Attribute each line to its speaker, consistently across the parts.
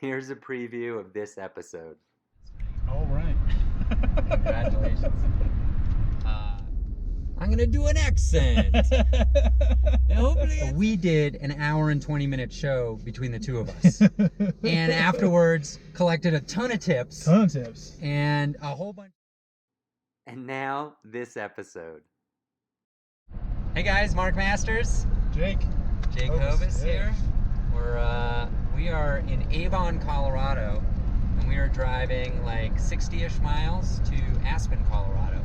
Speaker 1: Here's a preview of this episode.
Speaker 2: All right.
Speaker 1: Congratulations. I'm going to do an accent. Hopefully. We did an hour and 20-minute show between the two of us. And afterwards, collected a ton of tips. And a whole bunch. And now, this episode. Hey guys, Mark Masters.
Speaker 2: Jake
Speaker 1: Hovis
Speaker 2: yeah.
Speaker 1: here. We are in Avon, Colorado, and we are driving like 60-ish miles to Aspen, Colorado.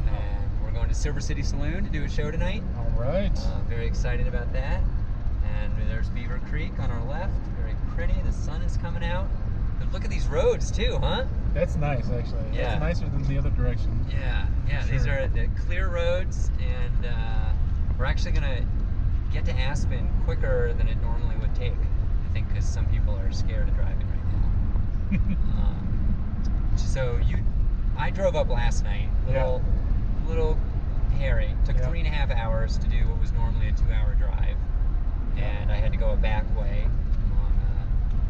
Speaker 1: And we're going to Silver City Saloon to do a show tonight.
Speaker 2: All right.
Speaker 1: Very excited about that. And there's Beaver Creek on our left. Very pretty. The sun is coming out. But look at these roads too, huh?
Speaker 2: That's nice, actually.
Speaker 1: Yeah.
Speaker 2: That's nicer than the other direction.
Speaker 1: Yeah.
Speaker 2: Sure.
Speaker 1: These are the clear roads, and we're actually gonna get to Aspen quicker than it normally would take. I think because some people are scared of driving right now. I drove up last night. Little hairy. Took 3.5 hours to do what was normally a 2-hour drive, and I had to go a back way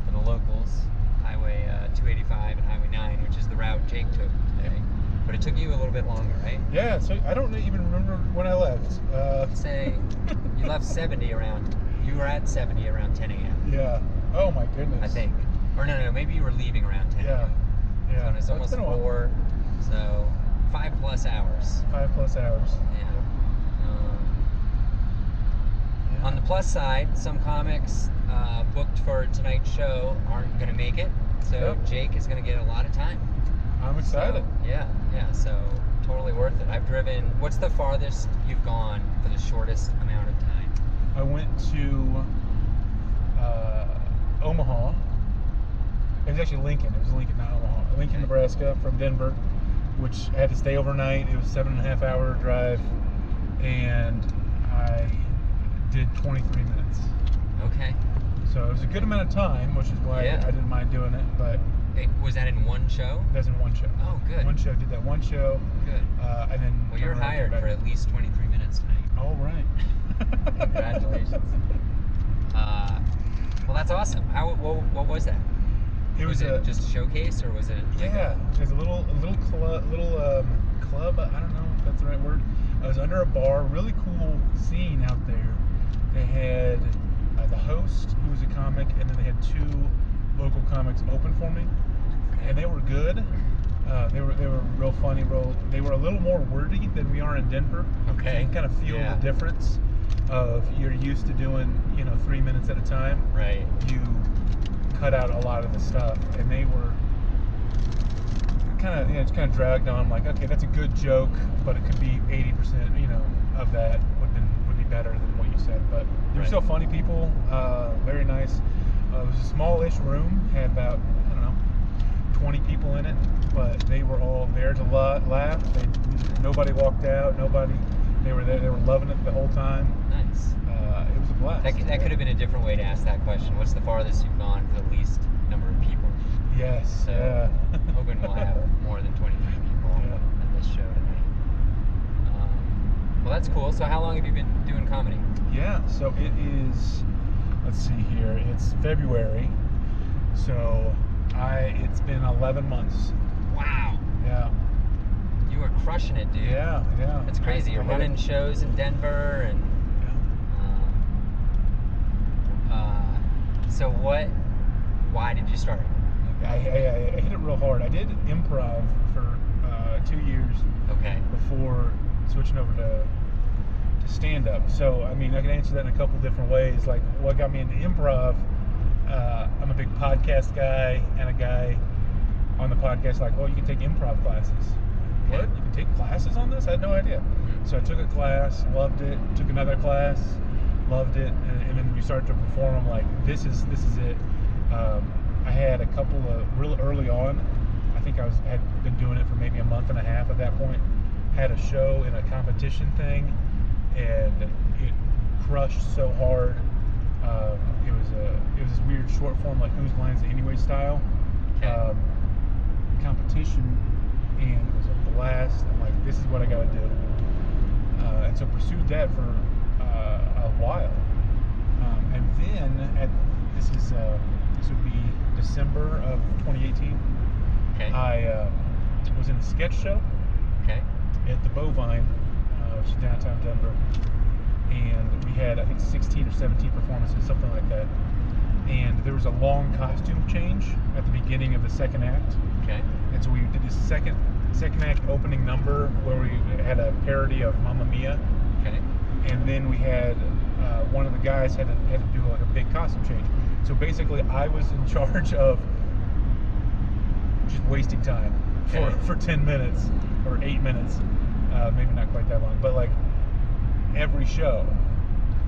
Speaker 1: for the locals, Highway 285 and Highway 9, which is the route Jake took today. But it took you a little bit longer, right?
Speaker 2: Yeah. So I don't even remember when I left.
Speaker 1: Let's say you left 70 around. You were at 70 around 10 a.m.
Speaker 2: Yeah. Oh my goodness.
Speaker 1: I think. Or no, maybe you were leaving around 10
Speaker 2: Yeah.
Speaker 1: a.m.
Speaker 2: Yeah.
Speaker 1: So it's almost 4, so 5+ hours.
Speaker 2: 5+ hours.
Speaker 1: Yeah. On the plus side, some comics booked for tonight's show aren't going to make it, so Jake is going to get a lot of time.
Speaker 2: I'm excited.
Speaker 1: So, yeah, so totally worth it. I've driven, what's the farthest you've gone for the shortest amount of time?
Speaker 2: I went to Omaha. It was actually Lincoln. It was Lincoln, not Omaha. Lincoln, Nebraska, from Denver, which I had to stay overnight. It was a 7.5 hour drive, and I did 23 minutes.
Speaker 1: Okay.
Speaker 2: So it was a good amount of time, which is why I didn't mind doing it. But
Speaker 1: was that in one show?
Speaker 2: That's in one show.
Speaker 1: Oh, good.
Speaker 2: One show. Did that one show.
Speaker 1: Good.
Speaker 2: And then.
Speaker 1: Well, you're hired for at least 23 minutes tonight.
Speaker 2: All right.
Speaker 1: Congratulations. Well, that's awesome. What was that? Was it just a showcase, or was it?
Speaker 2: There's a little club. I don't know if that's the right word. I was under a bar. Really cool scene out there. They had the host, who was a comic, and then they had 2 local comics open for me, and they were good. They were real funny. They were a little more wordy than we are in Denver.
Speaker 1: Okay.
Speaker 2: So you can kind of feel the difference of you're used to doing 3 minutes at a time.
Speaker 1: Right.
Speaker 2: You cut out a lot of the stuff, and they were kind of dragged on. I'm like, okay, that's a good joke, but it could be 80%, of that would be better than what you said. But they were still funny people, very nice. It was a smallish room, had about 20 people in it, but they were all there to laugh. Nobody walked out. They were there. They were loving it the whole time.
Speaker 1: Nice.
Speaker 2: It was a blast.
Speaker 1: That could have been a different way to ask that question. What's the farthest you've gone for the least number of people?
Speaker 2: Yes.
Speaker 1: So, hoping we'll have more than 23 people at this show tonight. Well, that's cool. So how long have you been doing comedy?
Speaker 2: Yeah, so it is, let's see here, it's February, so it's been 11 months.
Speaker 1: Wow.
Speaker 2: Yeah.
Speaker 1: You are crushing it, dude.
Speaker 2: Yeah.
Speaker 1: That's crazy. You're running shows in Denver, and so why did you start?
Speaker 2: I hit it real hard. I did improv for 2 years before switching over to stand-up. So, I mean, I can answer that in a couple different ways. Like, what got me into improv, I'm a big podcast guy, and a guy on the podcast like, well, you can take improv classes. What? You can take classes on this? I had no idea. So I took a class, loved it, took another class, loved it, and then we started to perform. I'm like, this is it. I had a couple of real early on. I think had been doing it for maybe a month and a half at that point. Had a show in a competition thing, and it crushed so hard. It was this weird short form, like Whose Lines Anyway style competition, and it was a blast. I'm like, this is what I got to do, and so pursued that for a while, and then this would be December of 2018.
Speaker 1: Okay.
Speaker 2: I was in a sketch show.
Speaker 1: Okay.
Speaker 2: At the Bovine, which is downtown Denver, and we had I think 16 or 17 performances, something like that. And there was a long costume change at the beginning of the second act.
Speaker 1: Okay.
Speaker 2: And so we did this second act opening number where we had a parody of Mamma Mia.
Speaker 1: Okay.
Speaker 2: And then we had one of the guys had to do like a big costume change. So basically, I was in charge of just wasting time for 10 minutes or 8 minutes, maybe not quite that long, but like every show.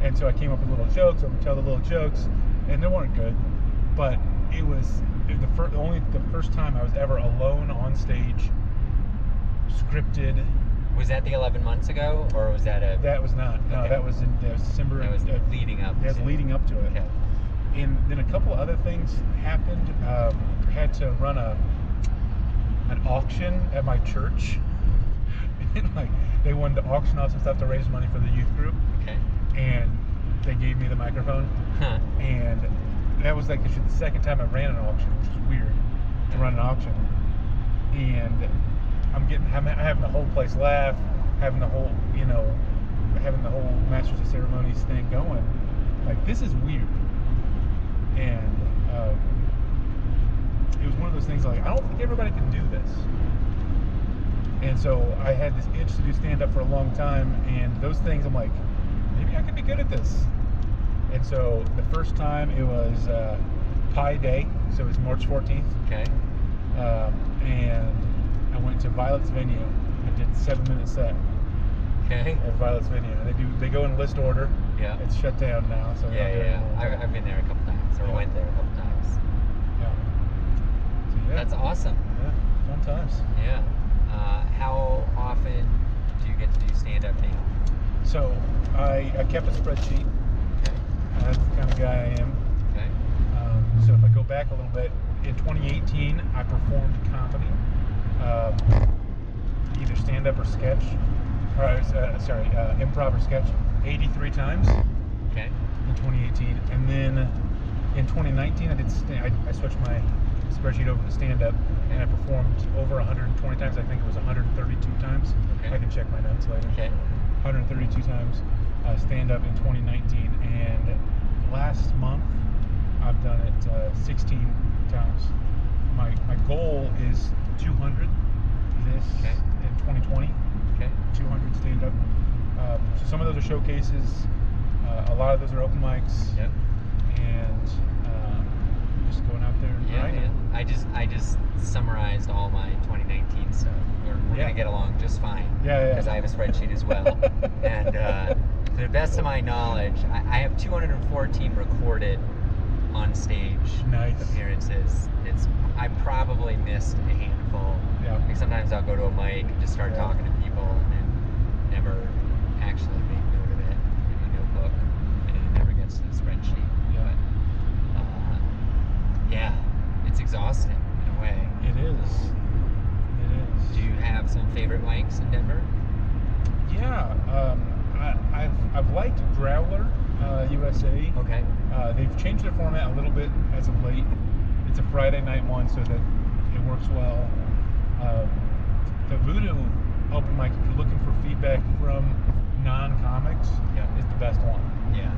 Speaker 2: And so I came up with little jokes. I would tell the little jokes, and they weren't good, but it was the first time I was ever alone on stage, scripted.
Speaker 1: Was that the 11 months ago, or was that a...
Speaker 2: That was not. No,
Speaker 1: okay.
Speaker 2: that was December.
Speaker 1: That was leading up.
Speaker 2: That was leading up to it.
Speaker 1: Okay.
Speaker 2: And then a couple other things happened. Had to run an auction at my church. And like they wanted to auction off some stuff to raise money for the youth group.
Speaker 1: Okay.
Speaker 2: And they gave me the microphone.
Speaker 1: Huh.
Speaker 2: And that was like the second time I ran an auction, which is weird to run an auction. And I'm having the whole place laugh, having the whole Masters of Ceremonies thing going. Like, this is weird. And it was one of those things like, I don't think everybody can do this. And so I had this itch to do stand-up for a long time, and those things, I'm like, maybe I could be good at this. And so the first time it was Pi Day, so it was March 14th.
Speaker 1: Okay.
Speaker 2: And I went to Violet's venue. I did 7-minute set.
Speaker 1: Okay.
Speaker 2: At Violet's venue. They go in list order.
Speaker 1: Yeah.
Speaker 2: It's shut down now. So
Speaker 1: yeah. I've been there a couple times, or went there a couple times.
Speaker 2: Yeah. So, yeah.
Speaker 1: That's awesome.
Speaker 2: Yeah. Fun times.
Speaker 1: Yeah. How often do you get to do stand-up now?
Speaker 2: So I kept a spreadsheet.
Speaker 1: Okay.
Speaker 2: That's the kind of guy I am.
Speaker 1: Okay.
Speaker 2: So if I go back a little bit, in 2018 I performed comedy, either stand-up or sketch, improv or sketch, 83 times.
Speaker 1: Okay.
Speaker 2: In 2018, and then in 2019 I switched my spreadsheet over to stand-up, and I performed over 120 times. I think it was 132 times.
Speaker 1: Okay.
Speaker 2: I can check my notes later.
Speaker 1: Okay.
Speaker 2: 132 times stand-up in 2019, and last month I've done it 16 times. My goal is 200 in 2020.
Speaker 1: Okay.
Speaker 2: 200 stand-up. So some of those are showcases. A lot of those are open mics.
Speaker 1: Yep.
Speaker 2: And just going out there and writing.
Speaker 1: I just summarized all my 2019 stuff. We're gonna get along just fine.
Speaker 2: Yeah.
Speaker 1: Because I have a spreadsheet as well. And to the best of my knowledge, I have 214 recorded on stage appearances. I probably missed a handful.
Speaker 2: Yeah.
Speaker 1: Like sometimes I'll go to a mic and just start talking to people and then never actually make note of it in a notebook, and it never gets to the spreadsheet.
Speaker 2: Yeah.
Speaker 1: But it's exhausting in a way.
Speaker 2: It is.
Speaker 1: Do you have some favorite mics in Denver?
Speaker 2: Yeah. I've liked Growler USA.
Speaker 1: Okay.
Speaker 2: They've changed their format a little bit as of late. It's a Friday night one, so that it works well. The Voodoo open mic, if you're looking for feedback from non-comics, is the best one.
Speaker 1: Yeah.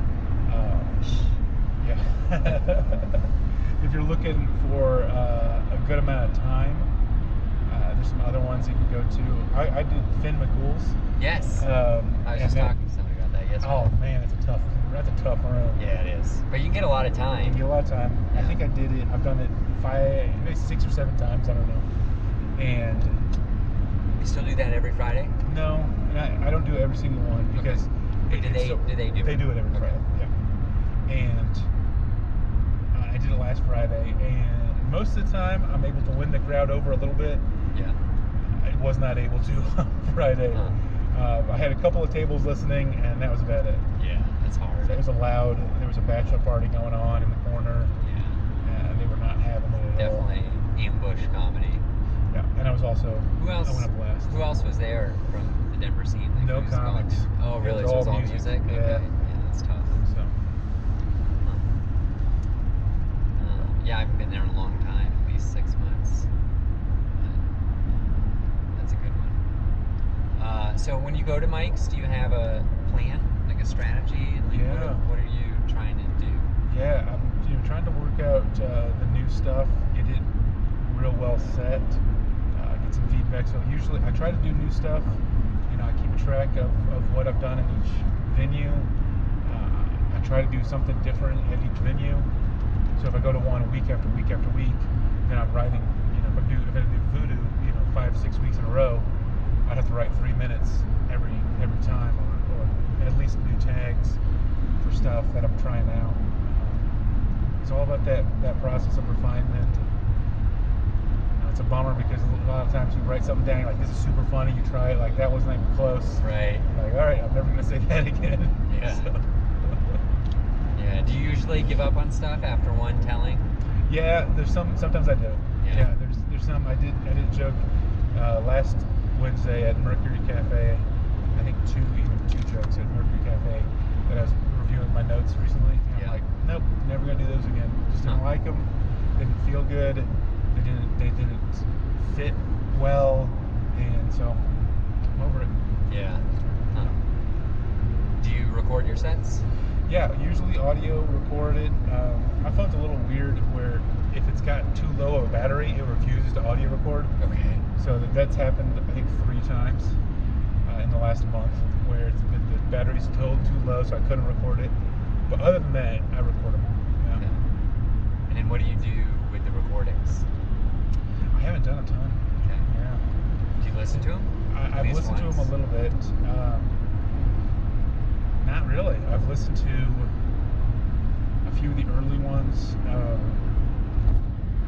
Speaker 2: If you're looking for a good amount of time, there's some other ones you can go to. I did Finn McCool's.
Speaker 1: Yes. I was just talking to somebody about that yesterday.
Speaker 2: Oh man, that's a tough room.
Speaker 1: Yeah, it is. But you can get a lot of time.
Speaker 2: You can get a lot of time.
Speaker 1: Yeah.
Speaker 2: I think I did it. I've done it maybe 6 or 7 times. I don't know. And
Speaker 1: you still do that every Friday?
Speaker 2: No, I don't do every single one because
Speaker 1: do they do it?
Speaker 2: They do it every Friday. Yeah. And I did it last Friday, and most of the time I'm able to win the crowd over a little bit.
Speaker 1: Yeah.
Speaker 2: I was not able to on Friday. I had a couple of tables listening, and that was about it.
Speaker 1: Yeah, that's hard.
Speaker 2: So it was loud. There was a bachelor party going on in the corner.
Speaker 1: Yeah.
Speaker 2: And they were not having it at all.
Speaker 1: Definitely ambush comedy.
Speaker 2: Yeah, and I was also.
Speaker 1: Who else?
Speaker 2: I went up last.
Speaker 1: Who else was there from the Denver scene? Like,
Speaker 2: No comics.
Speaker 1: Oh, really? So it was all music?
Speaker 2: Yeah.
Speaker 1: Okay. Yeah, that's tough.
Speaker 2: So.
Speaker 1: Yeah, I haven't been there in a long time, at least 6 months. That's a good one. So when you go to mics, do you have a plan, like a strategy? Like
Speaker 2: yeah.
Speaker 1: What are you trying to do?
Speaker 2: Yeah, I'm trying to work out the new stuff, get it real well set, get some feedback. So usually I try to do new stuff. I keep track of what I've done in each venue. I try to do something different at each venue. So if I go to one week after week after week, then I'm writing, if I do voodoo, 5-6 weeks in a row, I'd have to write 3 minutes every time, or at least new tags for stuff that I'm trying out. It's all about that process of refinement. It's a bummer because a lot of times you write something down, you're like, this is super funny, you try it, like that wasn't even close.
Speaker 1: Right.
Speaker 2: Like, all right, I'm never gonna say that again.
Speaker 1: Yeah.
Speaker 2: So.
Speaker 1: Yeah. Do you usually give up on stuff after one telling?
Speaker 2: Yeah, sometimes I do. Yeah, there's some. I did a joke last Wednesday at Mercury Cafe. I think two jokes at Mercury Cafe that I was reviewing my notes recently. And I'm like, nope, never gonna do those again. Just didn't like them. Didn't feel good. They didn't fit well, and so I'm over it.
Speaker 1: Yeah. Huh. Do you record your sets?
Speaker 2: Yeah, usually audio record it. My phone's a little weird where if it's got too low of a battery, it refuses to audio record.
Speaker 1: Okay.
Speaker 2: So that's happened, I think, 3 times in the last month, where the battery's too low, so I couldn't record it. But other than that, I record them. Yeah.
Speaker 1: Okay. And then what do you do with the recordings?
Speaker 2: I haven't done a ton.
Speaker 1: Okay.
Speaker 2: Yeah.
Speaker 1: Do you listen to them?
Speaker 2: I've listened to them a little bit. Not really. I've listened to a few of the early ones.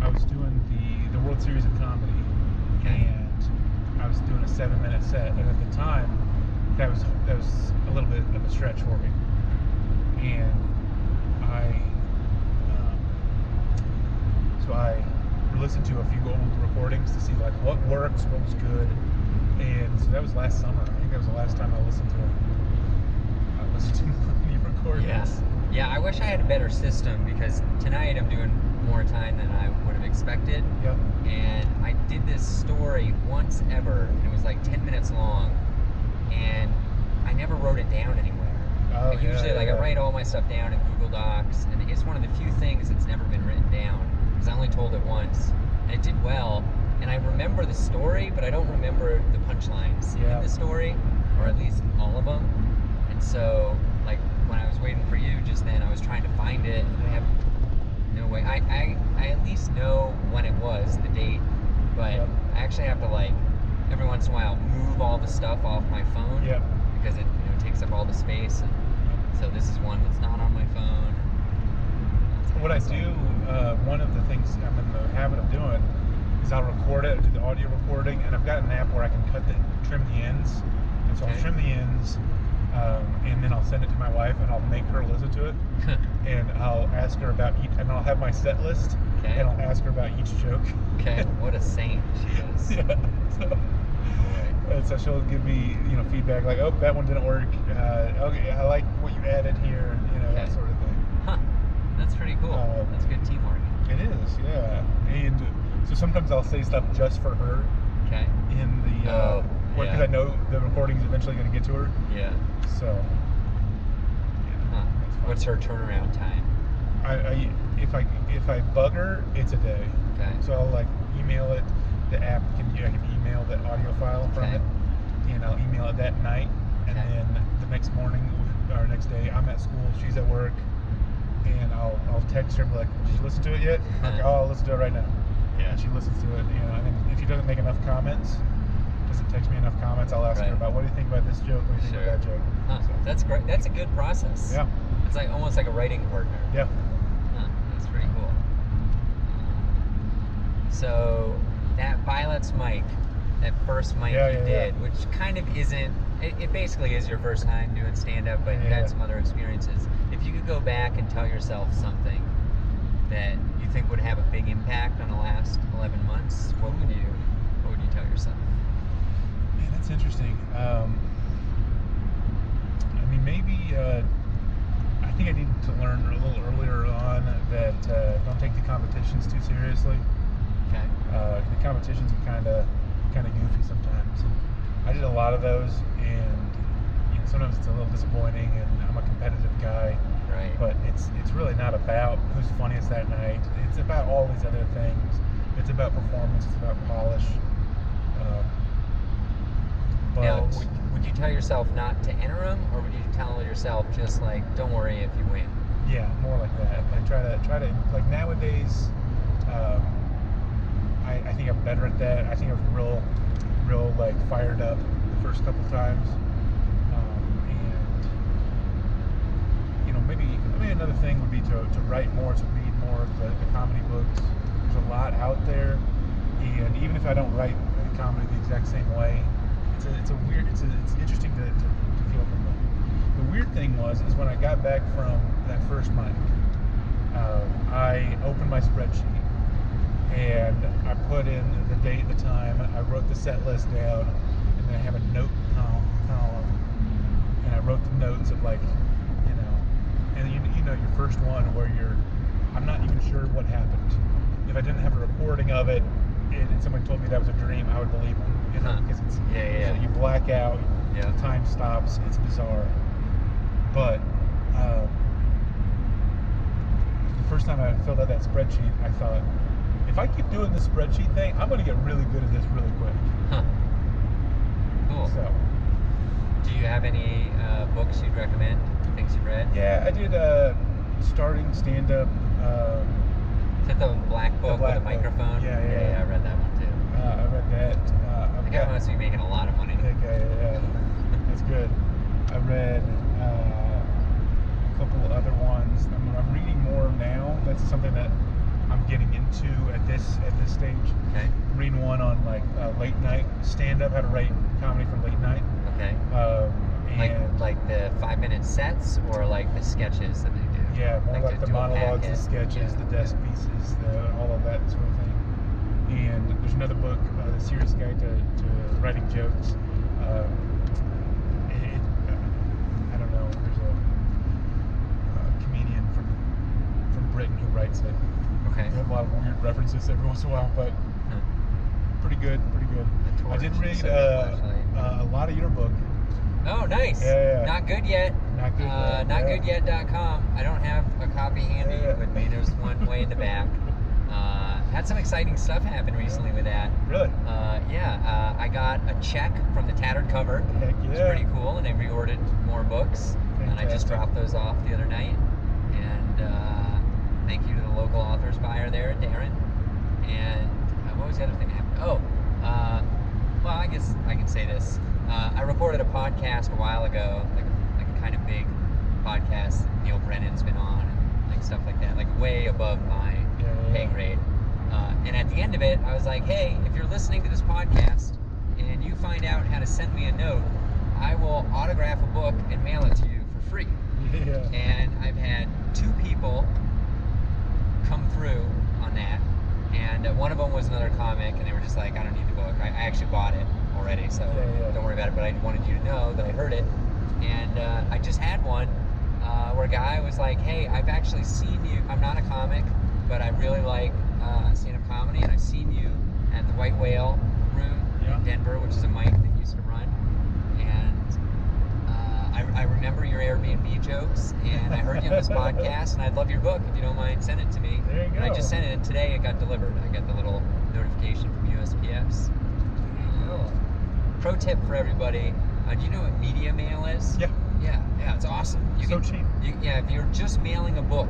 Speaker 2: I was doing the World Series of Comedy, and I was doing a 7-minute set, and at the time, that was a little bit of a stretch for me, and so I listened to a few old recordings to see like what works, what was good, and so that was last summer. I think that was the last time I listened to any recordings.
Speaker 1: Yeah, I wish I had a better system because tonight I'm doing more time than I would have expected.
Speaker 2: Yep.
Speaker 1: And I did this story once ever, and it was like 10 minutes long, and I never wrote it down anywhere.
Speaker 2: Oh,
Speaker 1: I write all my stuff down in Google Docs, and it's one of the few things that's never been written down because I only told it once, and it did well. And I remember the story, but I don't remember the punchlines in the story, or at least all of them. And so, like, when I was waiting for you just then, I was trying to find it, and I have no way. I at least know when it was, the date, but I actually have to, like, every once in a while move all the stuff off my phone because it takes up all the space. And so this is one that's not on my phone.
Speaker 2: What I do, one of the things I'm in the habit of doing is I'll record it, do the audio recording, and I've got an app where I can trim the ends. And so I'll trim the ends, and then I'll send it to my wife, and I'll make her listen to it. And I'll ask her about and I'll have my set list, and I'll ask her about each joke.
Speaker 1: Okay, what a saint she is.
Speaker 2: And so she'll give me, feedback like, oh, that one didn't work. Okay, I like what you added here, that sort of thing.
Speaker 1: Huh. That's pretty cool. That's good teamwork.
Speaker 2: It is, yeah. And so sometimes I'll say stuff just for her.
Speaker 1: Okay.
Speaker 2: In the because I know the recording's eventually going to get to her.
Speaker 1: Yeah.
Speaker 2: So.
Speaker 1: Yeah. Huh. What's her turnaround time?
Speaker 2: If I bug her, it's a day.
Speaker 1: Okay.
Speaker 2: So I'll like email it. The app I can email the audio file from it, and I'll email it that night, and then the next morning or next day I'm at school, she's at work, and I'll text her and be like, did you listen to it yet? Like, oh, I'll listen to it right now. Yeah. And she listens to it, and then if she doesn't make enough comments, doesn't text me enough comments, I'll ask her about what do you think about this joke, what do you think about that joke.
Speaker 1: Huh. So. That's great. That's a good process.
Speaker 2: Yeah.
Speaker 1: It's like almost like a writing partner.
Speaker 2: Yeah.
Speaker 1: Huh. That's pretty cool. So that Violet's mic, that first mic you did, which kind of isn't, it basically is your first time doing stand-up, but you had some other experiences. If you could go back and tell yourself something that you think would have a big impact on the last 11 months, what would you tell yourself?
Speaker 2: Man, that's interesting. I mean, maybe I I think I need to learn a little earlier on that don't take the competitions too seriously.
Speaker 1: Okay.
Speaker 2: The competitions are kind of goofy sometimes. And I did a lot of those, and sometimes it's a little disappointing. And I'm a competitive guy,
Speaker 1: right?
Speaker 2: But it's really not about who's funniest that night. It's about all these other things. It's about performance. It's about polish.
Speaker 1: Now, would you tell yourself not to enter them, or would you tell yourself just like, don't worry if you win?
Speaker 2: Yeah, more like that. I try to like nowadays. I think I'm better at that. I think I was real like fired up the first couple times, and maybe another thing would be to write more, to read more of the comedy books. There's a lot out there, and even if I don't write comedy the exact same way. It's interesting to feel from them. The weird thing is when I got back from that first mic, I opened my spreadsheet and I put in the date, the time. I wrote the set list down, and then I have a note column, and I wrote the notes of like, and your first one where I'm not even sure what happened. If I didn't have a recording of it, and someone told me that was a dream, I would believe them, because it's you black out, time stops, it's bizarre. But the first time I filled out that spreadsheet, I thought, if I keep doing this spreadsheet thing, I'm going to get really good at this really quick.
Speaker 1: Huh. Cool.
Speaker 2: So,
Speaker 1: do you have any books you'd recommend? Things you've read?
Speaker 2: Yeah, I did starting stand-up.
Speaker 1: Is that the black book with a microphone?
Speaker 2: Yeah,
Speaker 1: I read that one too.
Speaker 2: I read that.
Speaker 1: The guy must be making a lot of money.
Speaker 2: Yeah. That's good. I read a couple other ones. I'm reading more now. That's something that I'm getting into at this stage.
Speaker 1: Okay.
Speaker 2: I'm reading one on like late night stand-up, how to write comedy for late night.
Speaker 1: Okay. Like the 5-minute sets, or like the sketches that they do?
Speaker 2: Yeah, more like the monologues, the sketches, the desk pieces, all of that sort of thing. And there's another book, The Serious Guide to Writing Jokes. I don't know, there's a comedian from Britain who writes it.
Speaker 1: Okay.
Speaker 2: I have a lot of weird references every once in a while, but pretty good. I did read a lot of your book.
Speaker 1: Oh, nice.
Speaker 2: Yeah.
Speaker 1: Not good yet. Notgoodyet.com. I don't have a copy handy with me. There's one way in the back. Had some exciting stuff happen recently with that.
Speaker 2: Really?
Speaker 1: I got a check from the Tattered cover.
Speaker 2: Heck yeah.
Speaker 1: It's pretty cool, and they reordered more books.
Speaker 2: Fantastic.
Speaker 1: And I just dropped those off the other night. And thank you to the local authors buyer there, Daron. And what was the other thing that happened? Well, I guess I can say this. I recorded a podcast a while ago, like a kind of big podcast that Neil Brennan's been on, and like stuff like that, like way above my pay grade. And at the end of it, I was like, hey, if you're listening to this podcast and you find out how to send me a note, I will autograph a book and mail it to you for free.
Speaker 2: Yeah.
Speaker 1: And I've had 2 people come through on that. And one of them was another comic, and they were just like, I don't need the book. I actually bought it already, so don't worry about it. But I wanted you to know that I heard it. And I just had one where a guy was like, hey, I've actually seen you. I'm not a comic, but I really like stand-up comedy, and I've seen you at the White Whale room in Denver, which is a mic that used to run. And I remember your Airbnb jokes, and I heard you on this podcast, and I'd love your book if you don't mind sending it to me.
Speaker 2: There you go.
Speaker 1: And I just sent it, and today it got delivered. I got the little notification from USPS. Pro tip for everybody: do you know what media mail is?
Speaker 2: Yeah,
Speaker 1: it's awesome.
Speaker 2: Cheap.
Speaker 1: If you're just mailing a book,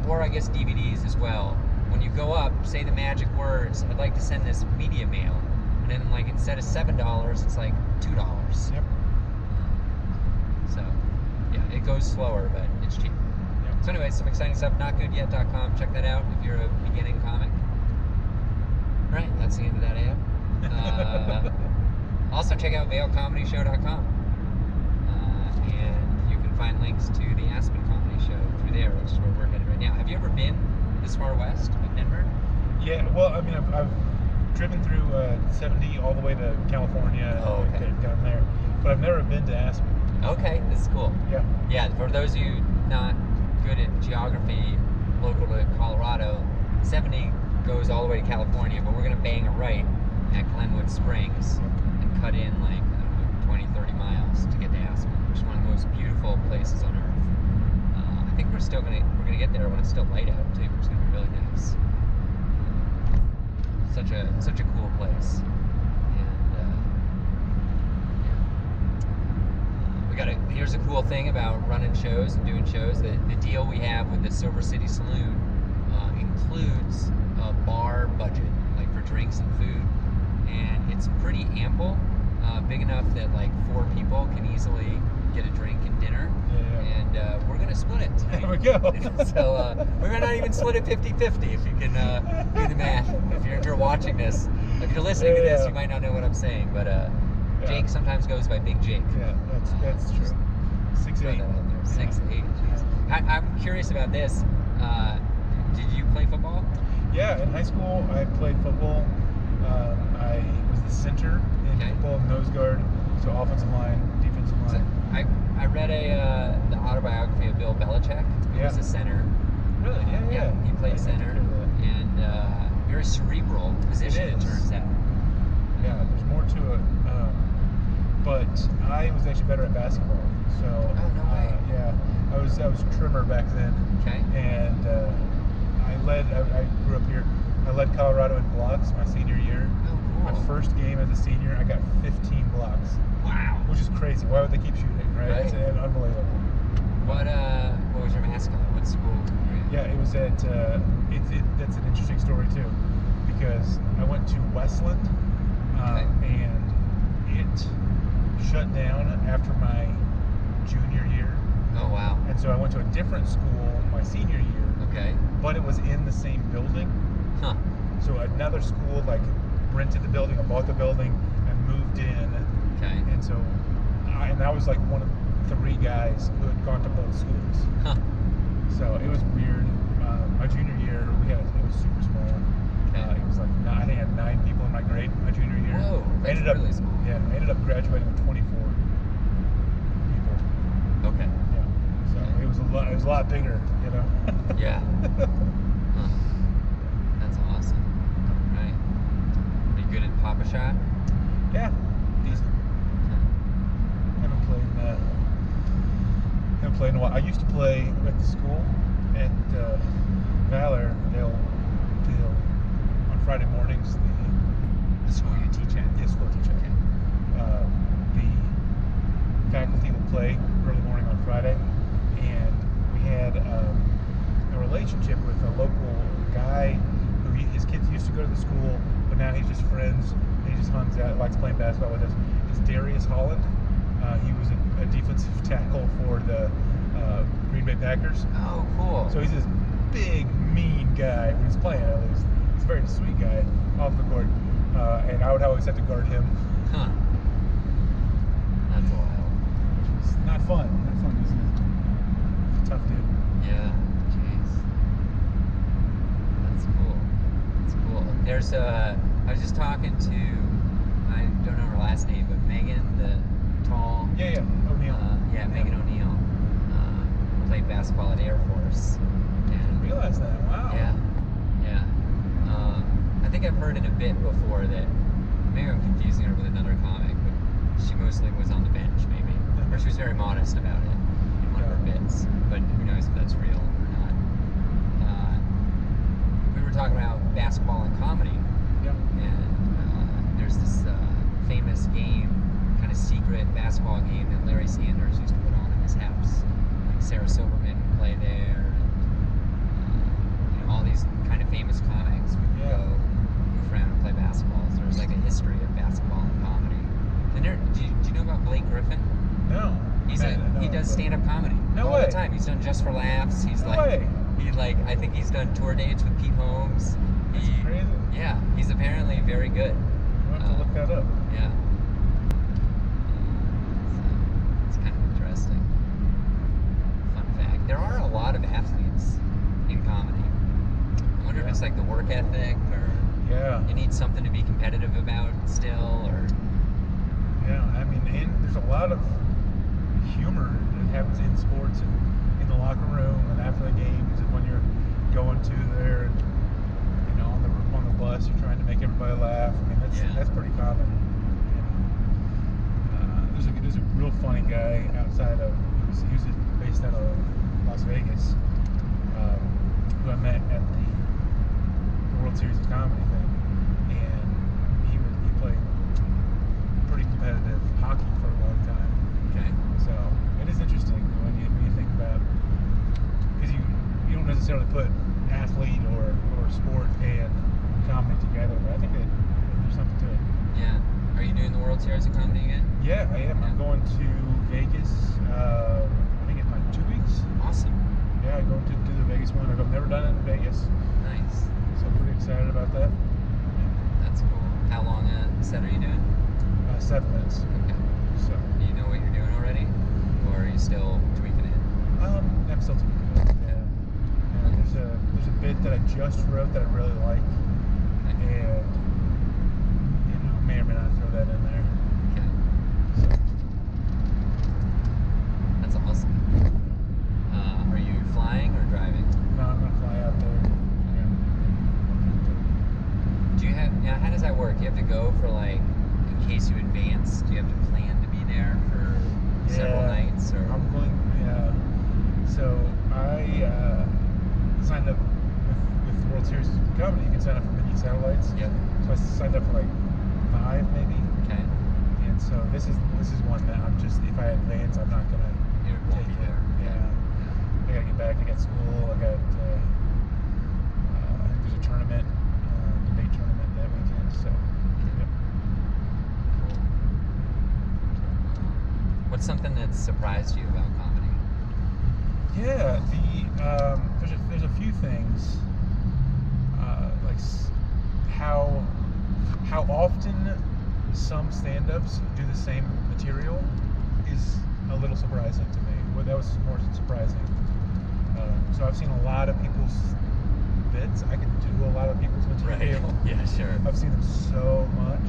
Speaker 1: or I guess DVDs as well. When you go up, say the magic words, I'd like to send this media mail, and then like instead of $7, it's like $2.
Speaker 2: Yep.
Speaker 1: So, it goes slower, but it's cheap.
Speaker 2: Yep.
Speaker 1: So anyway, some exciting stuff. Notgoodyet.com. Check that out if you're a beginning comic. All right, that's the end of that ad. Also, check out VailComedyShow.com. And you can find links to the Aspen Comedy Show through there, which is where we're headed right now. Have you ever been this far west of Denver?
Speaker 2: Yeah, well, I mean, I've driven through 70 all the way to California, down there, but I've never been to Aspen.
Speaker 1: Okay, this is cool.
Speaker 2: Yeah.
Speaker 1: Yeah, for those of you not good at geography local to Colorado, 70 goes all the way to California, but we're going to bang a right at Glenwood Springs and cut in like, I don't know, 20, 30 miles to get to Aspen, which is one of the most beautiful places on earth. I think we're gonna get there when it's still light out too, which is gonna be really nice. Such a cool place. And here's a cool thing about running shows and doing shows. The deal we have with the Silver City Saloon includes a bar budget, like for drinks and food, and it's pretty ample, big enough that like 4 people can easily get a drink and dinner. And we're gonna split it tonight.
Speaker 2: There we go.
Speaker 1: So we're gonna not even split it 50-50 if you can do the math. If you're watching this, if you're listening to this, you might not know what I'm saying, but Jake sometimes goes by Big Jake.
Speaker 2: Yeah, that's true. 6'8".
Speaker 1: 6'8". I'm curious about this. Did you play football?
Speaker 2: Yeah, in high school I played football. I was the center in football, nose guard, so offensive line, defensive line.
Speaker 1: I read the autobiography of Bill Belichick. He was a center.
Speaker 2: Really?
Speaker 1: Yeah, he played center, and very cerebral position, it turns out.
Speaker 2: Yeah, there's more to it. But I was actually better at basketball. So
Speaker 1: oh, no way.
Speaker 2: Yeah, I was trimmer back then.
Speaker 1: Okay.
Speaker 2: And I grew up here. I led Colorado in blocks my senior year.
Speaker 1: Oh, cool.
Speaker 2: My first game as a senior, I got 15 blocks.
Speaker 1: Wow.
Speaker 2: Which is crazy. Why would they keep shooting, right? It's unbelievable.
Speaker 1: What was your mascot? What school were you at?
Speaker 2: Yeah, it was at, that's an interesting story too, because I went to Westland, and it shut down after my junior year.
Speaker 1: Oh, wow.
Speaker 2: And so I went to a different school my senior year.
Speaker 1: Okay.
Speaker 2: But it was in the same building.
Speaker 1: Huh.
Speaker 2: So another school like rented the building or bought the building and moved in.
Speaker 1: Okay.
Speaker 2: And so I was like one of 3 guys who had gone to both schools.
Speaker 1: Huh.
Speaker 2: So it was weird. My junior year, it was super small.
Speaker 1: Okay.
Speaker 2: It was like, I think I had 9 people in my grade my junior year.
Speaker 1: Whoa, that's really small.
Speaker 2: Yeah, I ended up graduating with 24 people.
Speaker 1: Okay.
Speaker 2: Yeah. So it was a lot bigger, you know.
Speaker 1: Yeah. Huh. That's awesome. Right. Are you good at Papa Shot?
Speaker 2: Yeah. Decent. Haven't played in a while. I used to play at the school at Vail. They'll on Friday mornings
Speaker 1: The school you teach at?
Speaker 2: Yeah, school I teach at. The faculty will play early morning on Friday, and we had a relationship with a local guy who his kids used to go to the school, but now he's just friends. He just hangs out, likes playing basketball with us. It's Darius Holland. He was a defensive tackle for the Green Bay Packers.
Speaker 1: Oh, cool.
Speaker 2: So he's this big, mean guy when he's playing, at least. He's a very sweet guy off the court. And I would always have to guard him.
Speaker 1: Huh. That's wild.
Speaker 2: Which was not fun. Not fun. He's a tough dude.
Speaker 1: Yeah. Jeez. That's cool. That's cool. There's I was just talking to, I don't know her last name, but Megan, the tall.
Speaker 2: Yeah. O'Neal.
Speaker 1: Megan O'Neal. Played basketball at Air Force.
Speaker 2: I didn't realize that. Wow.
Speaker 1: Yeah. I think I've heard it a bit before that maybe I'm confusing her with another comic, but she mostly was on the bench, maybe. Or she was very modest about it in one of her bits. But who knows if that's real or not. We were talking about basketball and comedy.
Speaker 2: Yep.
Speaker 1: And there's this famous game, kind of secret basketball game that Larry Sanders used to put on in his house. Like Sarah Silverman would play there, and all these kind of famous comics would go goof around and play basketball. So there's like a history of basketball and comedy. And do you know about Blake Griffin?
Speaker 2: No.
Speaker 1: He does stand-up comedy all the time. He's done Just for Laughs. He's I think he's done tour dates with Pete Holmes.
Speaker 2: That's crazy.
Speaker 1: Yeah, he's apparently very good.
Speaker 2: We'll have to look that up.
Speaker 1: Yeah. It's kind of interesting. Fun fact. There are a lot of athletes in comedy. I wonder if it's like the work ethic, or you need something to be competitive about still, or...
Speaker 2: Yeah, I mean, and there's a lot of humor that happens in sports and in the locker room and after the games, and when you're going to there, and, you know, on the bus, you're trying to make everybody laugh. I mean, that's pretty common. And, there's a real funny guy outside of he was based out of Las Vegas, who I met at the World Series of Comedy thing, and he played pretty competitive hockey for a long time.
Speaker 1: Okay.
Speaker 2: So it is interesting when you think about, because you don't necessarily put athlete or sport and comedy together, but I think that there's something to it.
Speaker 1: Yeah. Are you doing the World Series of Comedy again?
Speaker 2: Yeah, I am. I'm going to Vegas. I think in like 2 weeks.
Speaker 1: Awesome.
Speaker 2: Yeah, I'm going to do the Vegas one. I've never done it in Vegas.
Speaker 1: Nice.
Speaker 2: So I'm pretty excited about that.
Speaker 1: That's cool. How long a set are you doing?
Speaker 2: 7 minutes.
Speaker 1: Okay.
Speaker 2: So.
Speaker 1: Do you know what you're doing already? Or are you still tweaking it?
Speaker 2: I'm still tweaking it. Yeah. There's a bit that I just wrote that I really like.
Speaker 1: Okay.
Speaker 2: And you know, may or may not throw that in there.
Speaker 1: Okay.
Speaker 2: So.
Speaker 1: That's awesome. Are you flying or driving?
Speaker 2: No, I'm gonna fly out there.
Speaker 1: Do you have, now how does that work? You have to go for like, in case you advance, do you have to plan to be there for several nights? Or?
Speaker 2: I'm going, yeah. So I signed up with the World Series of Comedy. You can sign up for mini satellites.
Speaker 1: Yep.
Speaker 2: So I signed up for like 5 maybe.
Speaker 1: Okay.
Speaker 2: And so this is one that I'm just, if I advance, I'm not gonna
Speaker 1: won't be there.
Speaker 2: Yeah. I gotta get back. I got school. I got I think there's a tournament, debate tournament that weekend. So. Yep.
Speaker 1: Cool. What's something that surprised you about comedy?
Speaker 2: Yeah, there's a few things, like how often some stand-ups do the same material is a little surprising to me. Well, that was more surprising. So I've seen a lot of people's bits. I can do a lot of people's material.
Speaker 1: Right. Yeah, sure.
Speaker 2: I've seen them so much.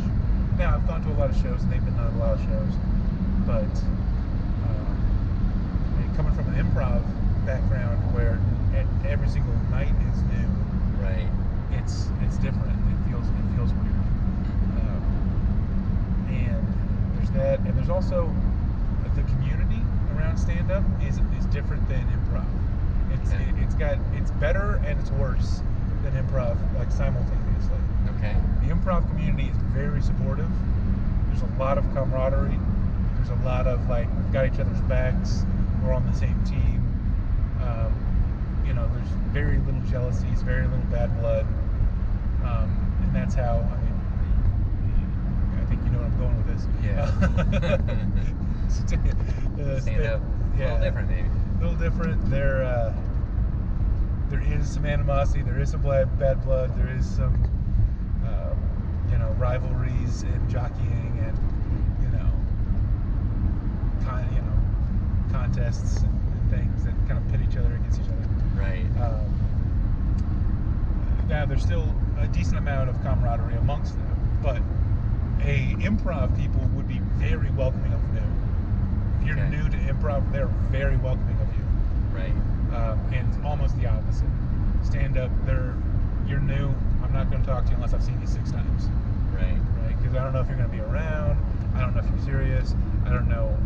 Speaker 2: Now I've gone to a lot of shows and they've been on a lot of shows, but coming from an improv background where every single night is new,
Speaker 1: right?
Speaker 2: It's different. It feels weird. And there's that, and there's also the community around stand-up is different than improv. It's better and it's worse than improv, like simultaneously.
Speaker 1: Okay.
Speaker 2: The improv community is very supportive. There's a lot of camaraderie. There's a lot of like, we've got each other's backs. We're on the same team. You know, there's very little jealousies, very little bad blood, and that's how. I mean, I think you know where I'm going with this.
Speaker 1: Yeah. Stand up.
Speaker 2: Yeah.
Speaker 1: A little different, maybe.
Speaker 2: A little different. There is some animosity. There is some bad blood. There is some, you know, rivalries and jockeying and contests and things that kind of pit each other against each other.
Speaker 1: Right.
Speaker 2: Now there's still a decent amount of camaraderie amongst them, but improv people would be very welcoming of new. If you're new to improv, they're very welcoming of you.
Speaker 1: Right.
Speaker 2: And it's almost the opposite. Stand up, you're new. I'm not going to talk to you unless I've seen you 6 times.
Speaker 1: Right.
Speaker 2: Right. Because I don't know if you're going to be around. I don't know if you're serious. I don't know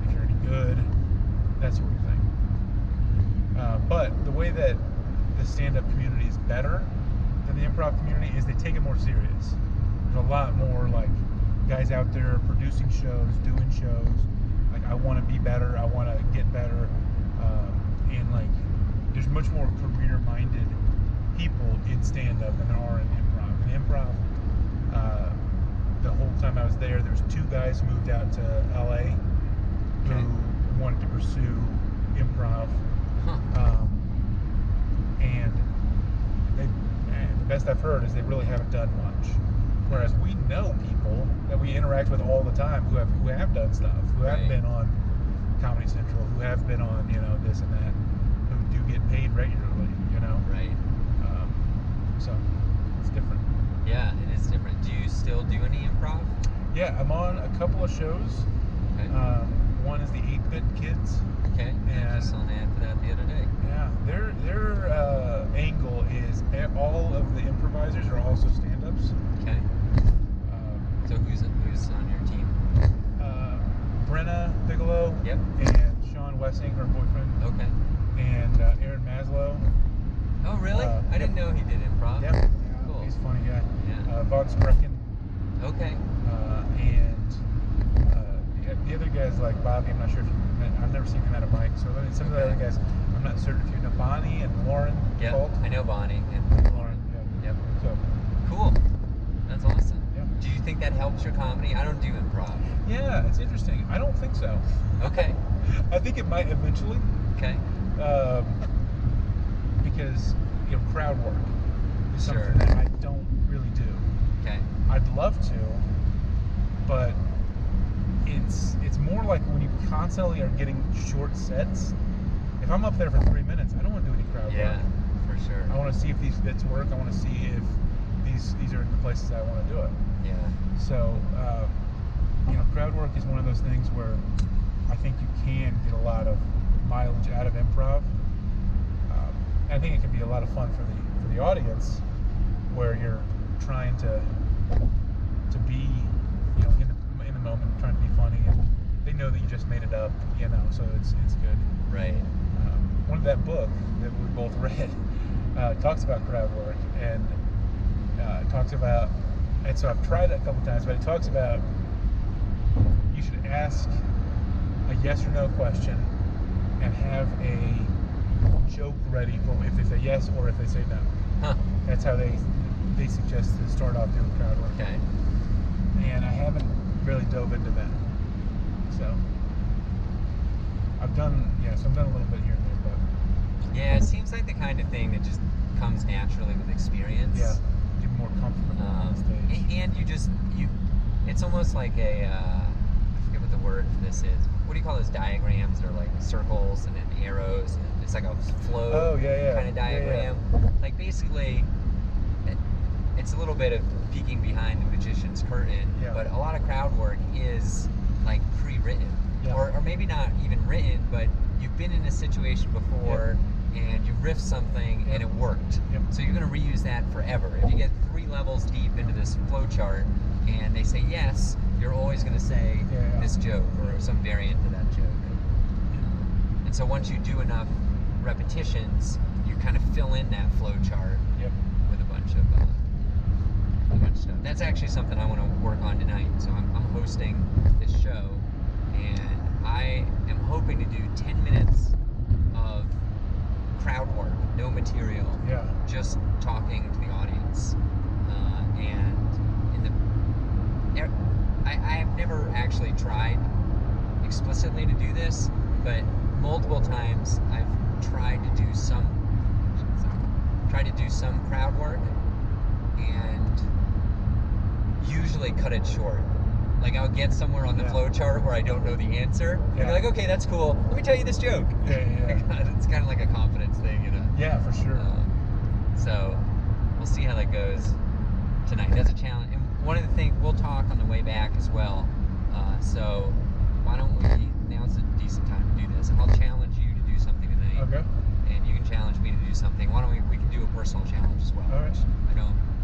Speaker 2: if you're any good. That sort of thing. But the way that the stand-up community is better than the improv community is they take it more serious. There's a lot more like guys out there producing shows, doing shows. Like, I want to be better. I want to get better. And like, there's much more career-minded people in stand-up than there are in improv. In improv, the whole time I was there was 2 guys who moved out to LA who wanted to pursue improv. And the best I've heard is they really haven't done much. Whereas we know people that we interact with all the time who have done stuff, who have been on Comedy Central, who have been on, this and that, who do get paid regularly,
Speaker 1: Right.
Speaker 2: So it's different.
Speaker 1: Yeah, it is different. Do you still do any improv?
Speaker 2: Yeah, I'm on a couple of shows.
Speaker 1: Okay.
Speaker 2: One is the 8-Bit Kids.
Speaker 1: Okay. And I just saw an ad for that the other day.
Speaker 2: Yeah, their angle is all of the improvisers are also stand-ups.
Speaker 1: Okay. So who's on your team?
Speaker 2: Brenna Bigelow.
Speaker 1: Yep.
Speaker 2: And Sean Wessing, her boyfriend.
Speaker 1: Okay.
Speaker 2: And Aaron Maslow.
Speaker 1: Oh, really? I didn't know he did improv.
Speaker 2: Yep. Yeah,
Speaker 1: cool.
Speaker 2: He's a funny guy.
Speaker 1: Yeah.
Speaker 2: Von Sprecken.
Speaker 1: Okay.
Speaker 2: The other guys like Bobby, I'm not sure if you've met, I've never seen him at a mic, so some of the other guys, I'm not certain if you know Bonnie and Lauren.
Speaker 1: Yeah,
Speaker 2: Colt.
Speaker 1: I know Bonnie and Lauren.
Speaker 2: Yeah.
Speaker 1: Yep.
Speaker 2: So
Speaker 1: cool. That's awesome.
Speaker 2: Yep.
Speaker 1: Do you think that helps your comedy? I don't do improv.
Speaker 2: Yeah, it's interesting. I don't think so.
Speaker 1: Okay.
Speaker 2: I think it might eventually.
Speaker 1: Okay.
Speaker 2: Because crowd work is something that I don't really do.
Speaker 1: Okay.
Speaker 2: I'd love to, but it's more like when you constantly are getting short sets. If I'm up there for 3 minutes, I don't want to do any crowd work.
Speaker 1: Yeah, for sure.
Speaker 2: I want to see if these bits work. I want to see if these are the places I want to do it.
Speaker 1: Yeah.
Speaker 2: So, crowd work is one of those things where I think you can get a lot of mileage out of improv. I think it can be a lot of fun for the audience, where you're trying to be in the moment, trying to be funny, and they know that you just made it up, so it's good.
Speaker 1: Right.
Speaker 2: One of that book that we both read talks about crowd work, and talks about, and so I've tried it a couple times, but it talks about you should ask a yes or no question and have a joke ready for if they say yes or if they say no.
Speaker 1: Huh.
Speaker 2: That's how they suggest to start off doing crowd work.
Speaker 1: Okay.
Speaker 2: And I haven't really dove into that. So I've done a little bit here and there, but
Speaker 1: yeah, it seems like the kind of thing that just comes naturally with experience.
Speaker 2: Yeah, you're more comfortable on stage.
Speaker 1: And it's almost like I forget what the word for this is. What do you call those diagrams? They're like circles and then arrows. And it's like a flow kind of diagram. Yeah. Like basically, it's a little bit of peeking behind the magician's curtain, but a lot of crowd work is like pre-written, or maybe not even written, but you've been in a situation before and you riffed something and it worked. So you're going to reuse that forever. If you get 3 levels deep into this flow chart and they say yes, you're always going to say this joke or some variant of that joke. And so once you do enough repetitions, you kind of fill in that flow chart with a bunch of stuff. That's actually something I want to work on tonight. So I'm hosting this show, and I am hoping to do 10 minutes of crowd work, no material, just talking to the audience. I have never actually tried explicitly to do this, but multiple times I've tried to do some crowd work and usually cut it short. Like I'll get somewhere on the flow chart where I don't know the answer. And be like, okay, that's cool. Let me tell you this joke. It's kind of like a confidence thing,
Speaker 2: Yeah, for sure.
Speaker 1: So we'll see how that goes tonight. That's a challenge. And one of the things, we'll talk on the way back as well. So why don't now's a decent time to do this. I'll challenge you to do something tonight.
Speaker 2: Okay.
Speaker 1: And you can challenge me to do something. Why don't we can do a personal challenge as well.
Speaker 2: All right.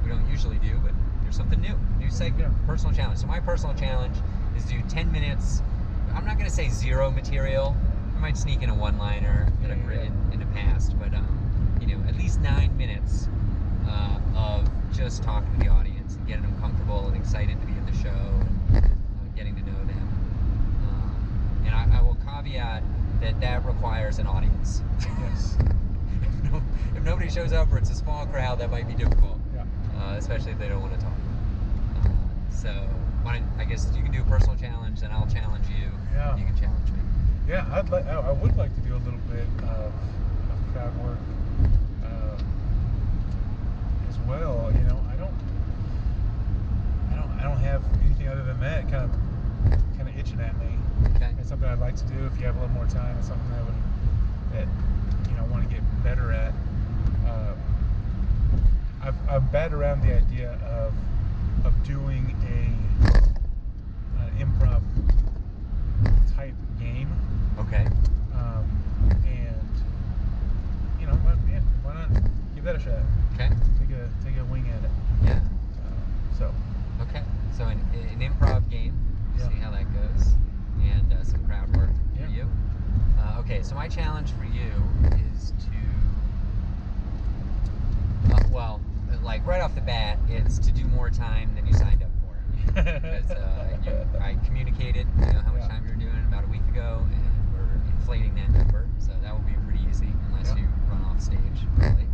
Speaker 1: We don't usually do, but there's something new segment, personal challenge. So my personal challenge is do 10 minutes. I'm not going to say zero material. I might sneak in a one-liner that I've written in the past, but at least 9 minutes of just talking to the audience and getting them comfortable and excited to be in the show and getting to know them. And I will caveat that requires an audience.
Speaker 2: Yes.
Speaker 1: If nobody shows up or it's a small crowd, that might be difficult. Especially if they don't want to talk. So I guess you can do a personal challenge, and I'll challenge you.
Speaker 2: Yeah.
Speaker 1: You can challenge me.
Speaker 2: Yeah, I would like to do a little bit of crowd work as well. I don't have anything other than that kind of itching at me.
Speaker 1: Okay.
Speaker 2: It's something I'd like to do if you have a little more time. It's something that I want to get better at. I've batted around the idea of doing an improv type game.
Speaker 1: Okay.
Speaker 2: And why not give that a shot?
Speaker 1: Okay.
Speaker 2: Take a wing at it.
Speaker 1: Yeah.
Speaker 2: Okay.
Speaker 1: So an improv game. See how that goes, and some crowd work for you. Okay. So my challenge for you is to, like right off the bat, it's to do more time than you signed up for. Because I communicated, how much time you're doing about a week ago, and we're inflating that number. So that will be pretty easy unless you run off stage early.